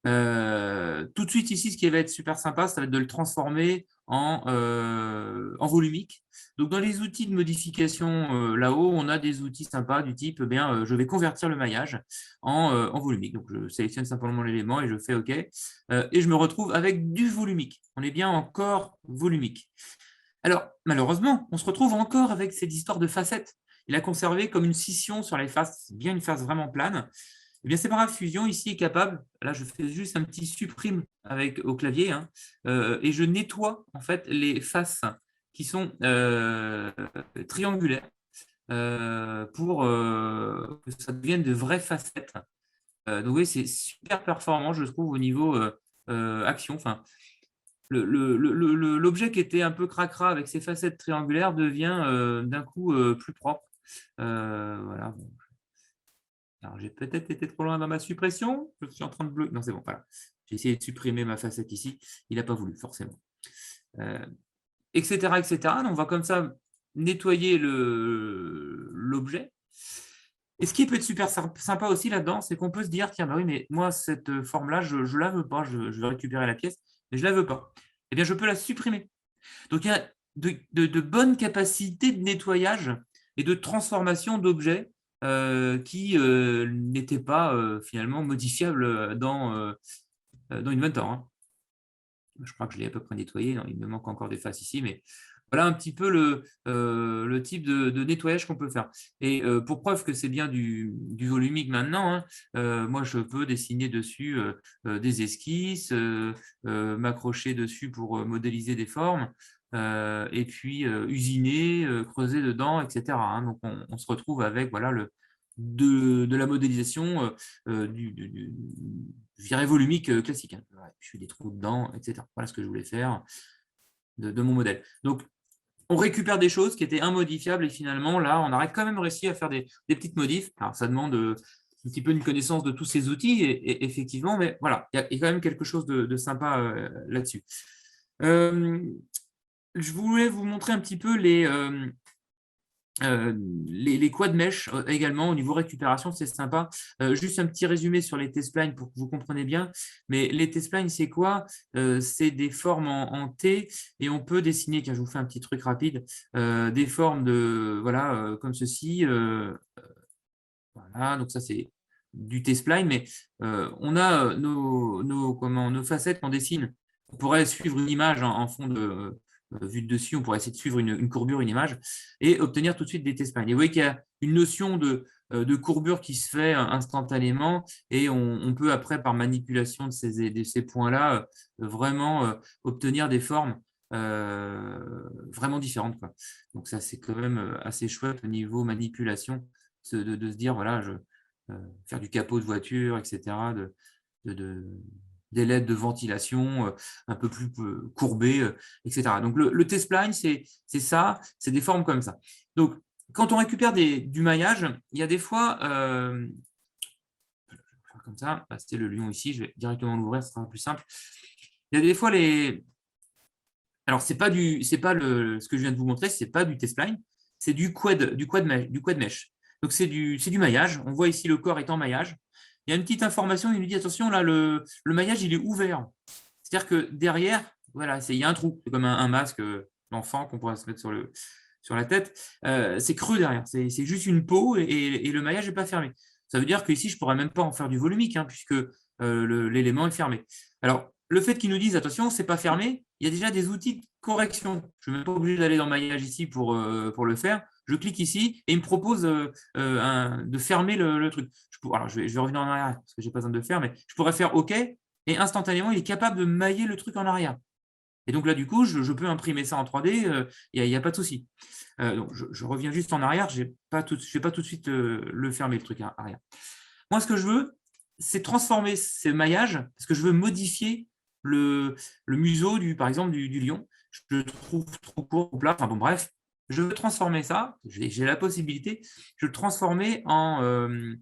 Tout de suite ici, ce qui va être super sympa, ça va être de le transformer en volumique. Donc, dans les outils de modification là-haut, on a des outils sympas du type, je vais convertir le maillage en volumique. Donc, je sélectionne simplement l'élément et je fais OK. Et je me retrouve avec du volumique. On est bien encore volumique. Alors, malheureusement, on se retrouve encore avec cette histoire de facettes. Il a conservé comme une scission sur les faces, bien une face vraiment plane. Eh bien, c'est pas grave, Fusion ici est capable, là je fais juste un petit supprime au clavier, et je nettoie en fait les faces qui sont triangulaires pour que ça devienne de vraies facettes. Donc oui, c'est super performant, je trouve, au niveau action. Enfin, l'objet qui était un peu cracra avec ses facettes triangulaires devient d'un coup plus propre. Voilà. Alors, j'ai peut-être été trop loin dans ma suppression. Je suis en train de bloquer. Non, c'est bon, voilà. J'ai essayé de supprimer ma facette ici. Il n'a pas voulu, forcément. Etc., etc. Donc, on va comme ça nettoyer l'objet. Et ce qui peut être super sympa aussi là-dedans, c'est qu'on peut se dire, tiens, bah oui, mais moi, cette forme-là, je ne la veux pas. Je veux récupérer la pièce, mais je ne la veux pas. Eh bien, je peux la supprimer. Donc, il y a de bonnes capacités de nettoyage et de transformation d'objets qui n'étaient pas finalement modifiables dans Inventor. Je crois que je l'ai à peu près nettoyé. Non, il me manque encore des faces ici, mais voilà un petit peu le type de nettoyage qu'on peut faire. Et pour preuve que c'est bien du volumique maintenant, moi je peux dessiner dessus des esquisses, m'accrocher dessus pour modéliser des formes, et puis usiner, creuser dedans, etc. Donc on se retrouve avec voilà, de la modélisation virée volumique classique. Je fais des trous dedans, etc. Voilà ce que je voulais faire de mon modèle. Donc, on récupère des choses qui étaient immodifiables et finalement, là, on aurait quand même réussi à faire des petites modifs. Alors, ça demande un petit peu une connaissance de tous ces outils, effectivement, mais voilà, il y a quand même quelque chose de sympa là-dessus. Je voulais vous montrer un petit peu les quad mesh également au niveau récupération, c'est sympa. Juste un petit résumé sur les T-splines pour que vous compreniez bien. Mais les T-splines, c'est quoi? C'est des formes en T et on peut dessiner, tiens, je vous fais un petit truc rapide, des formes voilà, comme ceci. Voilà, donc ça c'est du T-spline, mais on a nos facettes qu'on dessine. On pourrait suivre une image en fond de vue de dessus, on pourrait essayer de suivre une courbure, une image, et obtenir tout de suite des T-splines. Et vous voyez qu'il y a une notion de courbure qui se fait instantanément, et on peut après, par manipulation de ces points-là, vraiment obtenir des formes vraiment différentes, quoi. Donc ça, c'est quand même assez chouette au niveau manipulation de se dire, voilà, faire du capot de voiture, etc., des LED de ventilation un peu plus courbées, etc. Donc, le T-spline, c'est ça, c'est des formes comme ça. Donc, quand on récupère du maillage, il y a des fois, je vais faire comme ça, c'était le lion ici, je vais directement l'ouvrir, ce sera plus simple. Il y a des fois alors, ce que je viens de vous montrer, c'est pas du T-spline, c'est du quad mesh. Donc, c'est du maillage. On voit ici le corps est en maillage. Il y a une petite information, il nous dit attention, là, le maillage, il est ouvert. C'est-à-dire que derrière, voilà, il y a un trou. C'est comme un masque d'enfant qu'on pourrait se mettre sur la tête. C'est creux derrière. C'est juste une peau et le maillage n'est pas fermé. Ça veut dire qu'ici, je ne pourrais même pas en faire du volumique, puisque l'élément est fermé. Alors, le fait qu'ils nous disent attention, c'est pas fermé, il y a déjà des outils de correction. Je ne suis même pas obligé d'aller dans maillage ici pour le faire. Je clique ici et il me propose de fermer le truc. Alors, je vais revenir en arrière parce que je n'ai pas besoin de le faire, mais je pourrais faire OK et instantanément, il est capable de mailler le truc en arrière. Et donc là, du coup, je peux imprimer ça en 3D, il n'y a pas de souci. Donc, je reviens juste en arrière, je ne vais pas tout de suite le fermer, le truc arrière. Moi, ce que je veux, c'est transformer ces maillages, parce que je veux modifier le museau, par exemple, du lion. Je le trouve trop court ou plat, enfin bon, bref, je veux transformer ça, j'ai la possibilité, je veux le transformer en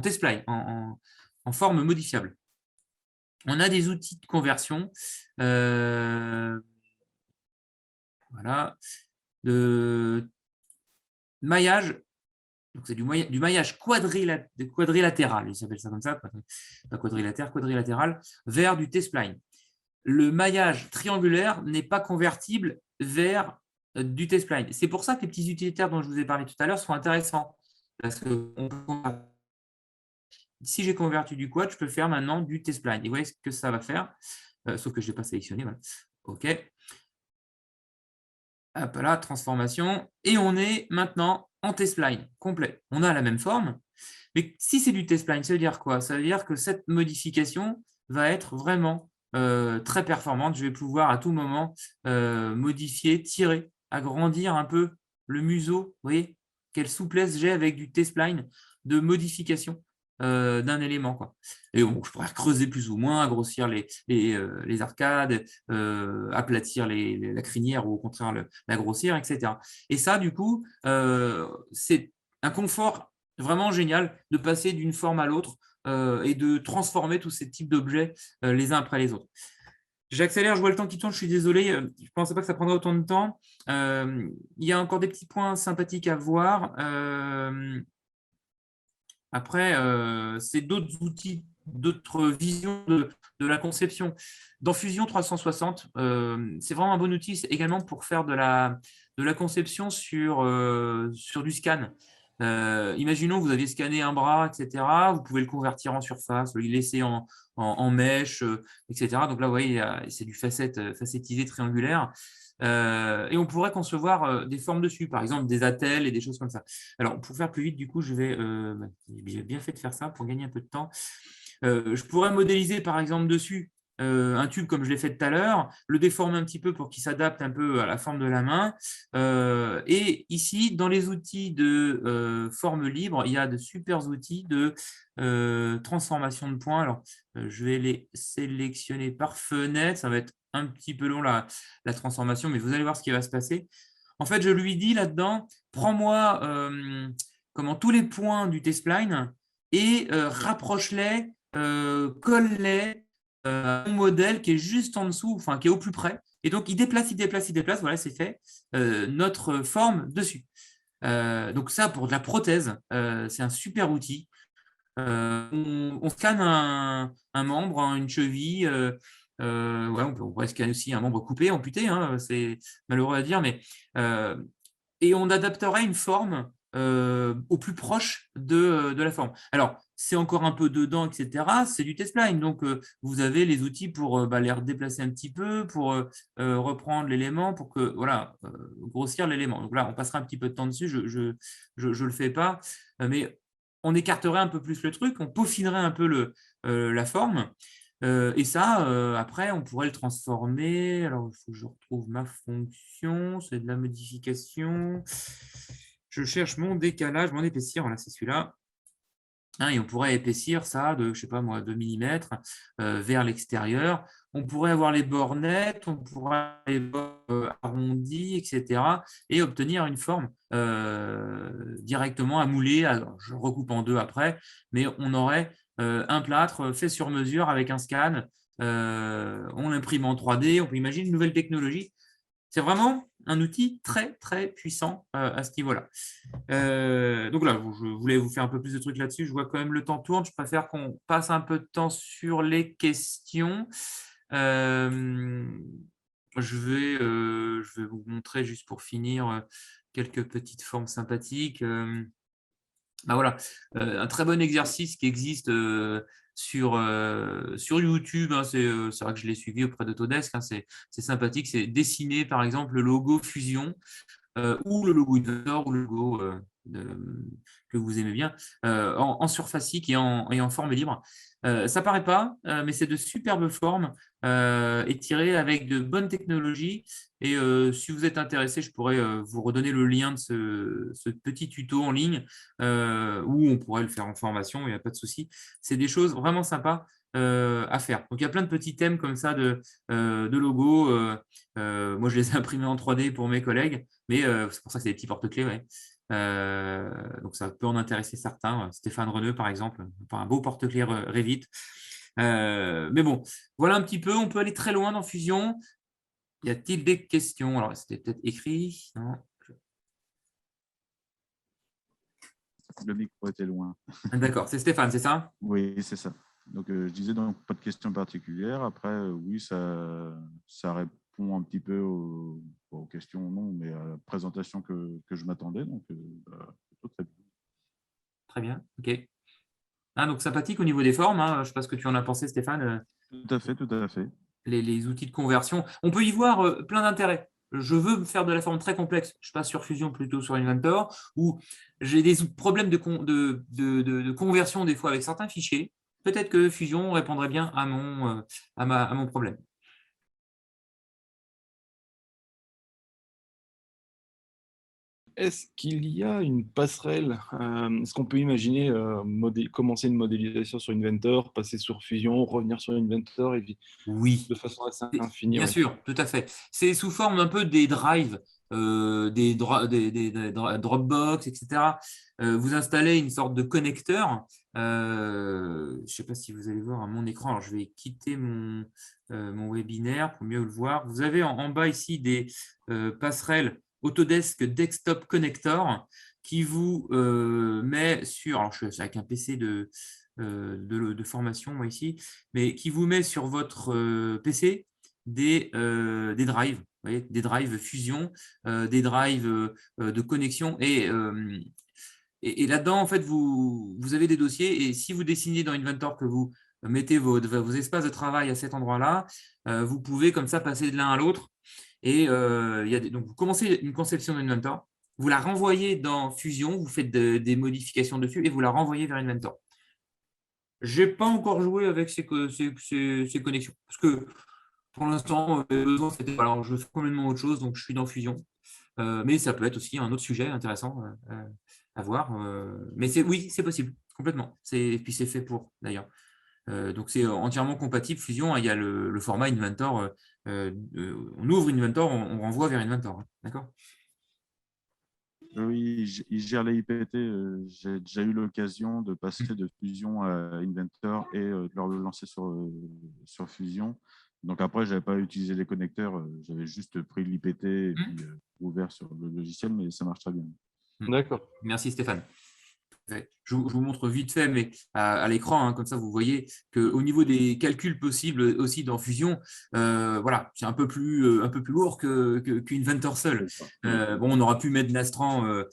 test-spline, en forme modifiable. On a des outils de conversion, voilà, de maillage. Donc, c'est du maillage quadrilatéral, il s'appelle ça comme ça, pas quadrilatère, quadrilatéral, vers du T-spline. Le maillage triangulaire n'est pas convertible vers du T-spline. C'est pour ça que les petits utilitaires dont je vous ai parlé tout à l'heure sont intéressants. Parce que si j'ai converti du quad, je peux faire maintenant du T-spline. Et vous voyez ce que ça va faire, sauf que je ne l'ai pas sélectionné. Voilà. OK. Hop là, transformation. Et on est maintenant en T-spline complet. On a la même forme. Mais si c'est du T-spline, ça veut dire quoi? Ça veut dire que cette modification va être vraiment très performante. Je vais pouvoir à tout moment modifier, tirer, agrandir un peu le museau. Vous voyez quelle souplesse j'ai avec du T-spline de modification d'un élément, quoi. Et bon, je pourrais creuser plus ou moins, grossir les arcades, aplatir la crinière ou au contraire la grossir, etc. Et ça, du coup, c'est un confort vraiment génial de passer d'une forme à l'autre et de transformer tous ces types d'objets les uns après les autres. J'accélère, je vois le temps qui tourne, je suis désolé, je ne pensais pas que ça prendrait autant de temps. Il y a encore des petits points sympathiques à voir. Après, c'est d'autres outils, d'autres visions de la conception. Dans Fusion 360, c'est vraiment un bon outil également pour faire de la conception sur du scan. Imaginons que vous aviez scanné un bras, etc. Vous pouvez le convertir en surface, le laisser en mèche, etc. Donc là, vous voyez, c'est du facettisé triangulaire. Et on pourrait concevoir des formes dessus, par exemple des attelles et des choses comme ça. Alors, pour faire plus vite, du coup, j'ai bien fait de faire ça pour gagner un peu de temps. Je pourrais modéliser, par exemple, dessus un tube comme je l'ai fait tout à l'heure, le déformer un petit peu pour qu'il s'adapte un peu à la forme de la main. Et ici, dans les outils de forme libre, il y a de super outils de transformation de points. Alors, je vais les sélectionner par fenêtre. Ça va être un petit peu long la transformation, mais vous allez voir ce qui va se passer. En fait, je lui dis là-dedans, prends-moi tous les points du T-spline et rapproche-les, colle-les à mon modèle qui est juste en dessous, enfin qui est au plus près. Et donc, il déplace, voilà, c'est fait, notre forme dessus. Donc ça, pour de la prothèse, c'est un super outil. On scanne un membre, une cheville. Ouais, on pourrait scanner aussi un membre coupé, amputé, hein, c'est malheureux à dire, mais et on adapterait une forme au plus proche de la forme. Alors, c'est encore un peu dedans, etc. C'est du T-spline, donc vous avez les outils pour les redéplacer un petit peu, pour reprendre l'élément, pour que voilà, grossir l'élément. Donc là, on passera un petit peu de temps dessus, je le fais pas, mais on écarterait un peu plus le truc, on peaufinerait un peu la forme. Et ça, après, on pourrait le transformer. Alors, il faut que je retrouve ma fonction. C'est de la modification. Je cherche mon décalage, mon épaissir. Voilà, c'est celui-là. Hein, et on pourrait épaissir ça de, je sais pas moi, 2 mm vers l'extérieur. On pourrait avoir les bords nets, on pourrait avoir les bords arrondis, etc. et obtenir une forme directement à mouler. Alors, je recoupe en deux après, mais on aurait un plâtre fait sur mesure avec un scan. On l'imprime en 3D, on peut imaginer une nouvelle technologie. C'est vraiment un outil très, très puissant à ce niveau-là. Donc là, je voulais vous faire un peu plus de trucs là-dessus. Je vois quand même le temps tourne. Je préfère qu'on passe un peu de temps sur les questions. Je vais vous montrer, juste pour finir, quelques petites formes sympathiques. Voilà, un très bon exercice qui existe sur YouTube, hein, c'est vrai que je l'ai suivi auprès d'Autodesk, hein, c'est sympathique, c'est dessiner par exemple le logo Fusion ou le logo Inventor ou le logo que vous aimez bien, en surfacique et en forme libre. Ça paraît pas, mais c'est de superbes formes étirées avec de bonnes technologies. Et si vous êtes intéressé, je pourrais vous redonner le lien de ce petit tuto en ligne où on pourrait le faire en formation, il n'y a pas de souci. C'est des choses vraiment sympas à faire. Donc, il y a plein de petits thèmes comme ça de logos. Moi, je les ai imprimés en 3D pour mes collègues, mais c'est pour ça que c'est des petits porte-clés. Ouais. Donc, ça peut en intéresser certains. Stéphane Reneux, par exemple, enfin, un beau porte-clés Revit. Mais bon, voilà un petit peu. On peut aller très loin dans Fusion. Y a-t-il des questions? Alors, c'était peut-être écrit. Non. Le micro était loin. D'accord, c'est Stéphane, c'est ça? Oui, c'est ça. Donc, je disais donc pas de questions particulières. Après, oui, ça répond un petit peu aux questions, non, mais à la présentation que je m'attendais. Donc, plutôt très bien. Très bien, ok. Ah, donc sympathique au niveau des formes. Hein. Je ne sais pas ce que tu en as pensé, Stéphane. Tout à fait, tout à fait. Les outils de conversion. On peut y voir plein d'intérêts. Je veux faire de la forme très complexe, je passe sur Fusion plutôt sur Inventor, ou j'ai des problèmes de conversion des fois avec certains fichiers. Peut-être que Fusion répondrait bien à mon problème. Est-ce qu'il y a une passerelle? Est-ce qu'on peut imaginer commencer une modélisation sur Inventor, passer sur Fusion, revenir sur Inventor et puis Oui. de façon assez infinie? Bien sûr, tout à fait. C'est sous forme un peu des drives, des Dropbox, etc. Vous installez une sorte de connecteur. Je ne sais pas si vous allez voir à mon écran. Alors, je vais quitter mon webinaire pour mieux le voir. Vous avez en bas ici des passerelles Autodesk Desktop Connector qui vous met sur. Alors, je suis avec un PC de formation, moi ici, mais qui vous met sur votre PC des drives, vous voyez, des drives Fusion, des drives de connexion. Et là-dedans, en fait, vous avez des dossiers. Et si vous dessinez dans Inventor que vous mettez vos espaces de travail à cet endroit-là, vous pouvez comme ça passer de l'un à l'autre. Et donc, vous commencez une conception d'Inventor, vous la renvoyez dans Fusion, vous faites des modifications dessus et vous la renvoyez vers Inventor. Je n'ai pas encore joué avec ces connexions parce que pour l'instant, alors je fais complètement autre chose, donc je suis dans Fusion. Mais ça peut être aussi un autre sujet intéressant à voir. Mais oui, c'est possible, complètement. Et puis c'est fait pour, d'ailleurs. Donc c'est entièrement compatible Fusion. Hein, il y a le format Inventor. On ouvre Inventor, on renvoie vers Inventor. Hein, d'accord? Oui, il gère les IPT. J'ai déjà eu l'occasion de passer de Fusion à Inventor et de leur le lancer sur Fusion. Donc après, je n'avais pas utilisé les connecteurs. J'avais juste pris l'IPT et puis ouvert sur le logiciel, mais ça marche très bien. D'accord. Merci Stéphane. Je vous montre vite fait, mais à l'écran, hein, comme ça vous voyez qu'au niveau des calculs possibles aussi dans Fusion, voilà, c'est un peu plus lourd qu'Inventor seul. Bon, on aurait pu mettre Nastran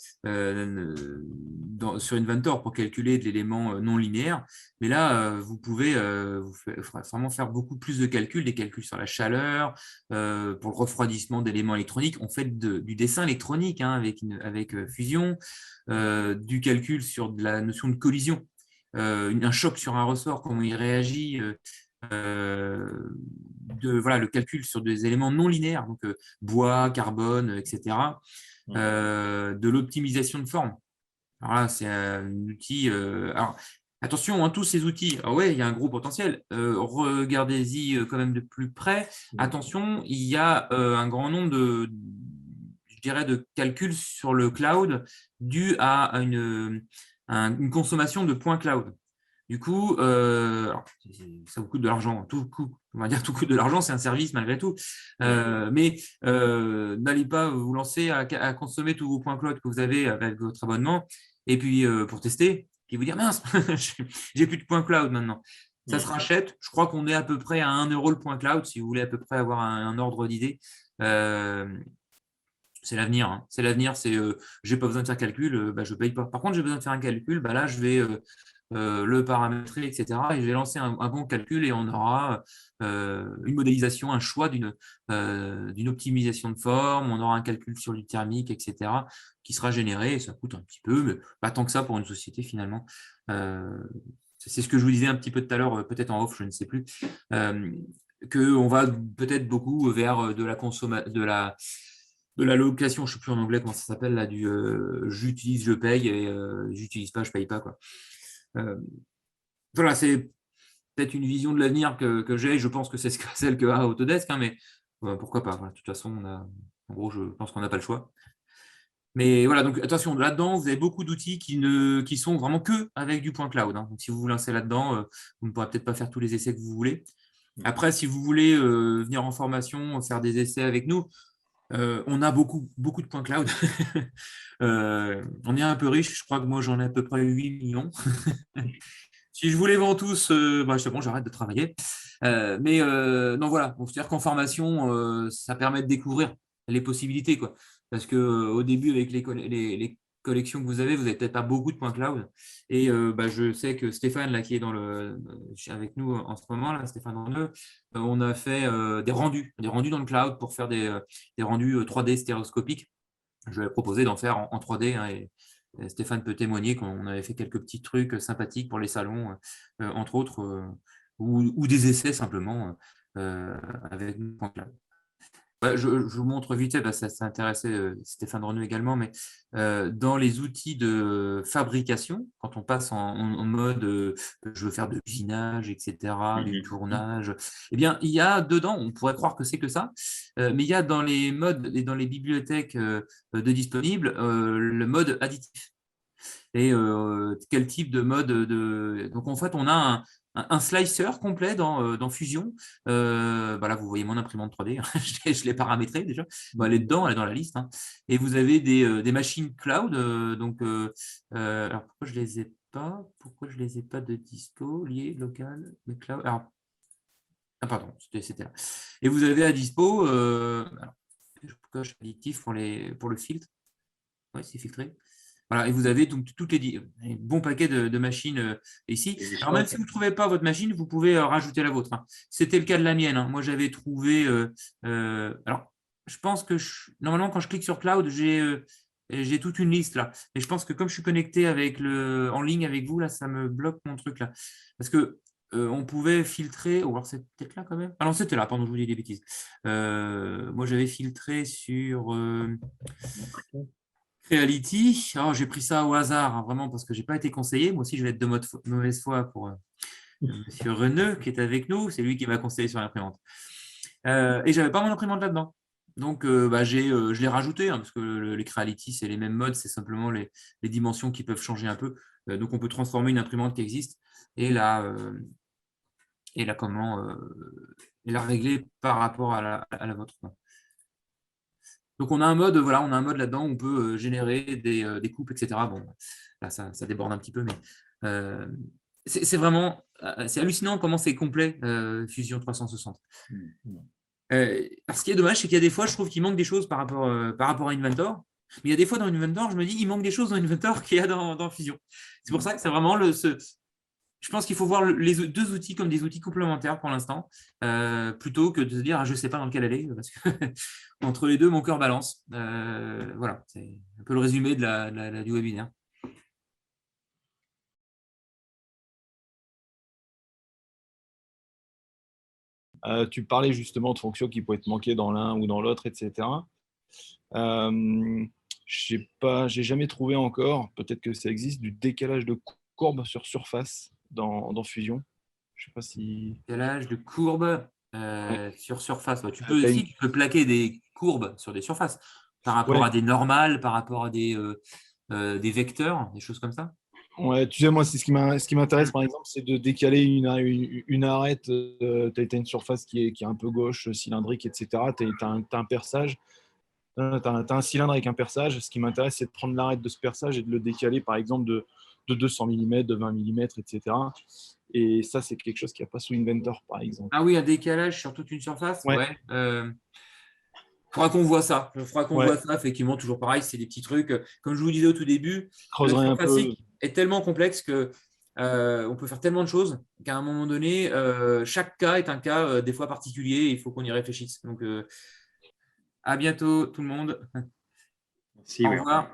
sur Inventor pour calculer de l'élément non linéaire, mais là, vous pouvez vraiment faire beaucoup plus de calculs, des calculs sur la chaleur, pour le refroidissement d'éléments électroniques. On fait du dessin électronique hein, avec Fusion. Du calcul sur de la notion de collision, un choc sur un ressort, comment il réagit, voilà, le calcul sur des éléments non linéaires, donc bois, carbone, etc. De l'optimisation de forme. Alors là, c'est un outil. Alors, attention, hein, tous ces outils, ah ouais, il y a un gros potentiel. Regardez-y quand même de plus près. Attention, il y a un grand nombre je dirais, de calculs sur le cloud dû à une consommation de points cloud. Du coup, alors, ça vous coûte de l'argent. On va dire tout coûte de l'argent, c'est un service malgré tout. Mais n'allez pas vous lancer à consommer tous vos points cloud que vous avez avec votre abonnement et puis pour tester, puis vous dire mince, j'ai plus de points cloud maintenant. Ça se rachète. Je crois qu'on est à peu près à 1 euro le point cloud si vous voulez à peu près avoir un ordre d'idée. C'est l'avenir. Hein. C'est l'avenir. C'est j'ai pas besoin de faire calcul, je paye pas. Par contre, j'ai besoin de faire un calcul. Là, je vais le paramétrer, etc. Et je vais lancer un bon calcul et on aura une modélisation, un choix d'une optimisation de forme, on aura un calcul sur du thermique, etc., qui sera généré, et ça coûte un petit peu, mais pas tant que ça pour une société finalement. C'est ce que je vous disais un petit peu tout à l'heure, peut-être en off, je ne sais plus, qu'on va peut-être beaucoup vers de la location, je ne sais plus en anglais comment ça s'appelle, là, du j'utilise, je paye, et j'utilise pas, je paye pas, quoi. Voilà, c'est peut-être une vision de l'avenir que j'ai. Je pense que c'est celle que a Autodesk, hein, mais pourquoi pas. Voilà, de toute façon, en gros, je pense qu'on n'a pas le choix. Mais voilà, donc attention, là-dedans, vous avez beaucoup d'outils qui sont vraiment que avec du point cloud, hein. Donc, si vous vous lancez là-dedans, vous ne pourrez peut-être pas faire tous les essais que vous voulez. Après, si vous voulez venir en formation, faire des essais avec nous, on a beaucoup de points cloud. On est un peu riche. Je crois que moi, j'en ai à peu près 8 millions. Si je vous les vends tous, c'est bon, j'arrête de travailler. Mais non, voilà. C'est-à-dire qu'en formation, ça permet de découvrir les possibilités, quoi. Parce qu'au début, avec les collections que vous n'avez peut-être pas beaucoup de points cloud. Et je sais que Stéphane, là, qui est avec nous en ce moment, là, Stéphane Reneux, on a fait des rendus dans le cloud pour faire des rendus 3D stéréoscopiques. Je vais proposer d'en faire en 3D, hein, et Stéphane peut témoigner qu'on avait fait quelques petits trucs sympathiques pour les salons, entre autres, ou des essais simplement avec point cloud. Je vous montre vite fait, ça intéressait Stéphane Reneux également, mais dans les outils de fabrication, quand on passe en mode je veux faire de l'usinage, etc., du tournage, eh bien, il y a dedans, on pourrait croire que c'est que ça, mais il y a dans les modes et dans les bibliothèques de disponibles le mode additif. Et quel type de mode Donc, en fait, on a un slicer complet dans Fusion. Là, vous voyez mon imprimante 3D, je l'ai paramétrée déjà. Elle est dedans, elle est dans la liste, hein. Et vous avez des machines cloud. Alors, pourquoi je ne les ai pas? Pourquoi je les ai pas de dispo, liées, local, mais cloud? Alors, pardon, c'était là. Et vous avez à dispo, je coche additif pour le filtre. Oui, c'est filtré. Voilà, et vous avez donc un bon paquet de machines ici. Alors, même si vous ne trouvez pas votre machine, vous pouvez rajouter la vôtre, hein. C'était le cas de la mienne, hein. Moi, j'avais trouvé. Alors, je pense que normalement, quand je clique sur Cloud, j'ai toute une liste là. Mais je pense que comme je suis connecté en ligne avec vous, là, ça me bloque mon truc là. Parce que on pouvait filtrer. Oh, alors c'est peut-être là quand même. Ah non, c'était là, pardon, je vous dis des bêtises. Moi, j'avais filtré sur. Creality, j'ai pris ça au hasard, hein, vraiment, parce que je n'ai pas été conseillé. Moi aussi, je vais être de mauvaise foi pour Monsieur Reneux, qui est avec nous. C'est lui qui m'a conseillé sur l'imprimante. Et je n'avais pas mon imprimante là-dedans. Donc, je l'ai rajouté, hein, parce que les Creality, c'est les mêmes modes, c'est simplement les dimensions qui peuvent changer un peu. Donc, on peut transformer une imprimante qui existe et la régler par rapport à la vôtre. Donc, on a un mode là-dedans où on peut générer des coupes, etc. Bon, là, ça déborde un petit peu, mais c'est vraiment c'est hallucinant comment c'est complet, Fusion 360. Ce qui est dommage, c'est qu'il y a des fois, je trouve qu'il manque des choses par rapport à Inventor. Mais il y a des fois dans Inventor, je me dis, il manque des choses dans Inventor qu'il y a dans Fusion. C'est pour ça que c'est vraiment je pense qu'il faut voir les deux outils comme des outils complémentaires pour l'instant, plutôt que de se dire je ne sais pas dans lequel aller, parce que entre les deux, mon cœur balance. Voilà, c'est un peu le résumé du webinaire. Tu parlais justement de fonctions qui pouvaient être manquées dans l'un ou dans l'autre, etc. J'ai jamais trouvé encore, peut-être que ça existe, du décalage de courbe sur surface dans Fusion. Je sais pas si. Décalage de courbe sur surface. Tu peux plaquer des courbes sur des surfaces par rapport à des normales, par rapport à des vecteurs, des choses comme ça. Ouais, tu sais, moi, c'est ce qui m'intéresse, par exemple, c'est de décaler une arête. Tu as une surface qui est un peu gauche, cylindrique, etc. Tu as un perçage. Tu as un cylindre avec un perçage. Ce qui m'intéresse, c'est de prendre l'arête de ce perçage et de le décaler, par exemple, de 200 mm, de 20 mm, etc. Et ça, c'est quelque chose qu'il n'y a pas sous Inventor, par exemple. Ah oui, un décalage sur toute une surface. Ouais. Faudra qu'on voit ça. Voit ça. Effectivement, toujours pareil, c'est des petits trucs. Comme je vous disais au tout début, la surface est tellement complexe que On peut faire tellement de choses qu'à un moment donné, chaque cas est un cas des fois particulier et il faut qu'on y réfléchisse. Donc, à bientôt tout le monde. Merci, Au oui. revoir.